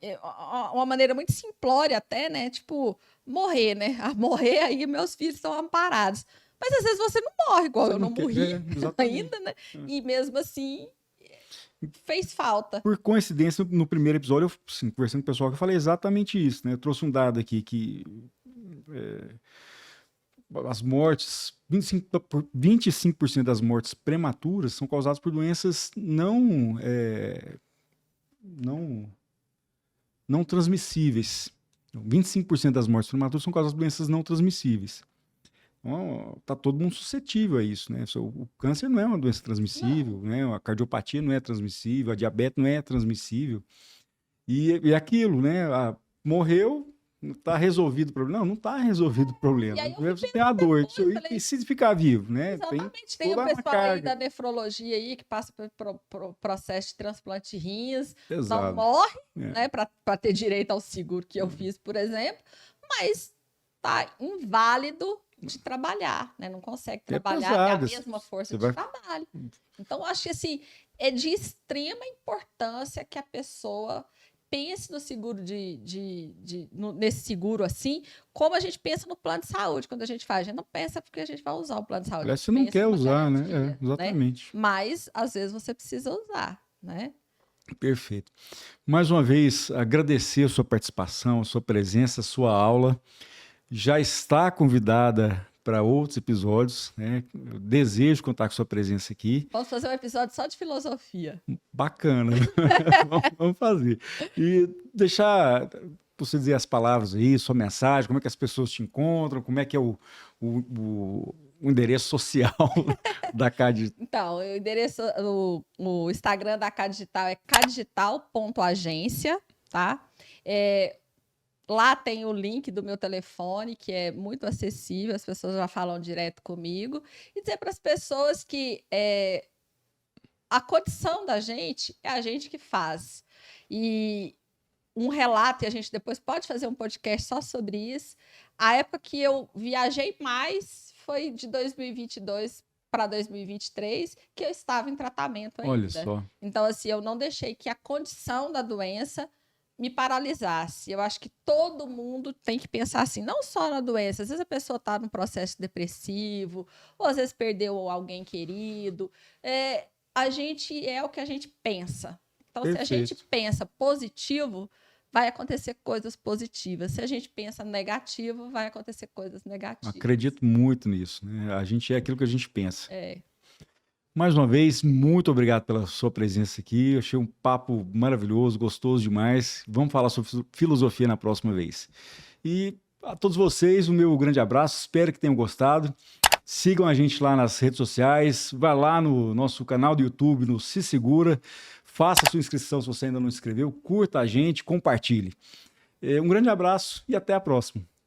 [SPEAKER 2] uma maneira muito simplória até, né? Tipo, morrer, né? Morrer, aí meus filhos estão amparados. Mas às vezes você não morre, igual
[SPEAKER 1] Você
[SPEAKER 2] eu
[SPEAKER 1] não
[SPEAKER 2] não
[SPEAKER 1] quer-
[SPEAKER 2] morri
[SPEAKER 1] exatamente.
[SPEAKER 2] ainda, né? E mesmo assim, fez falta.
[SPEAKER 1] Por coincidência, no primeiro episódio, eu, assim, conversando com o pessoal, eu falei exatamente isso, né? Eu trouxe um dado aqui que as mortes, 25% das mortes prematuras são causadas por doenças não transmissíveis. Então, 25% das mortes prematuras são causadas por doenças não transmissíveis. Então, tá todo mundo suscetível a isso, né? O câncer não é uma doença transmissível, né? A cardiopatia não é transmissível, a diabetes não é transmissível. E aquilo, né? Morreu, não está resolvido o problema. Não está resolvido o problema.
[SPEAKER 2] E aí eu fui
[SPEAKER 1] Você tem a dor.
[SPEAKER 2] depois, eu falei,
[SPEAKER 1] E se ficar vivo, né?
[SPEAKER 2] exatamente, tem o
[SPEAKER 1] toda uma
[SPEAKER 2] pessoal aí
[SPEAKER 1] carga.
[SPEAKER 2] da nefrologia aí que passa por processo de transplante de rins, não
[SPEAKER 1] Exato.
[SPEAKER 2] morre,
[SPEAKER 1] É.
[SPEAKER 2] né, para ter direito ao seguro que eu fiz, por exemplo, mas tá inválido de trabalhar, né? Não consegue trabalhar, ter a
[SPEAKER 1] pesado.
[SPEAKER 2] mesma força
[SPEAKER 1] Você
[SPEAKER 2] de
[SPEAKER 1] vai-
[SPEAKER 2] trabalho. Então, eu acho que assim, é de extrema importância que a pessoa pense no seguro nesse seguro assim, como a gente pensa no plano de saúde. Quando a gente faz, a gente não pensa porque a gente vai usar o plano de saúde.
[SPEAKER 1] Aliás,
[SPEAKER 2] a gente
[SPEAKER 1] você não
[SPEAKER 2] pensa
[SPEAKER 1] quer
[SPEAKER 2] numa
[SPEAKER 1] usar, né?
[SPEAKER 2] garantia,
[SPEAKER 1] Exatamente.
[SPEAKER 2] Mas, às vezes, você precisa usar, né?
[SPEAKER 1] Perfeito. Mais uma vez, agradecer a sua participação, a sua presença, a sua aula. Já está convidada para outros episódios, né? Eu desejo contar com sua presença aqui.
[SPEAKER 2] Vamos fazer um episódio só de filosofia.
[SPEAKER 1] Bacana. Vamos fazer. E deixar você dizer as palavras aí, sua mensagem, como é que as pessoas te encontram, como é que é o endereço social da CAD.
[SPEAKER 2] Então, o endereço, o Instagram da K Digital é kdigital.agência, tá? Lá tem o link do meu telefone, que é muito acessível, as pessoas já falam direto comigo. E dizer para as pessoas que a condição da gente é a gente que faz. E um relato, e a gente depois pode fazer um podcast só sobre isso. A época que eu viajei mais foi de 2022 para 2023, que eu estava em tratamento ainda.
[SPEAKER 1] Olha só.
[SPEAKER 2] Então, assim, eu não deixei que a condição da doença me paralisasse. Eu acho que todo mundo tem que pensar assim, não só na doença. Às vezes a pessoa está num processo depressivo, ou às vezes perdeu alguém querido. A gente é o que a gente pensa. Então,
[SPEAKER 1] Perfeito.
[SPEAKER 2] se a gente pensa positivo, vai acontecer coisas positivas. Se a gente pensa negativo, vai acontecer coisas negativas.
[SPEAKER 1] Acredito muito nisso, né? A gente é aquilo que a gente pensa.
[SPEAKER 2] É.
[SPEAKER 1] Mais uma vez, muito obrigado pela sua presença aqui. Eu achei um papo maravilhoso, gostoso demais. Vamos falar sobre filosofia na próxima vez. E a todos vocês, o meu grande abraço. Espero que tenham gostado. Sigam a gente lá nas redes sociais. Vai lá no nosso canal do YouTube, no Se Segura. Faça a sua inscrição se você ainda não inscreveu. Curta a gente, compartilhe. Um grande abraço e até a próxima.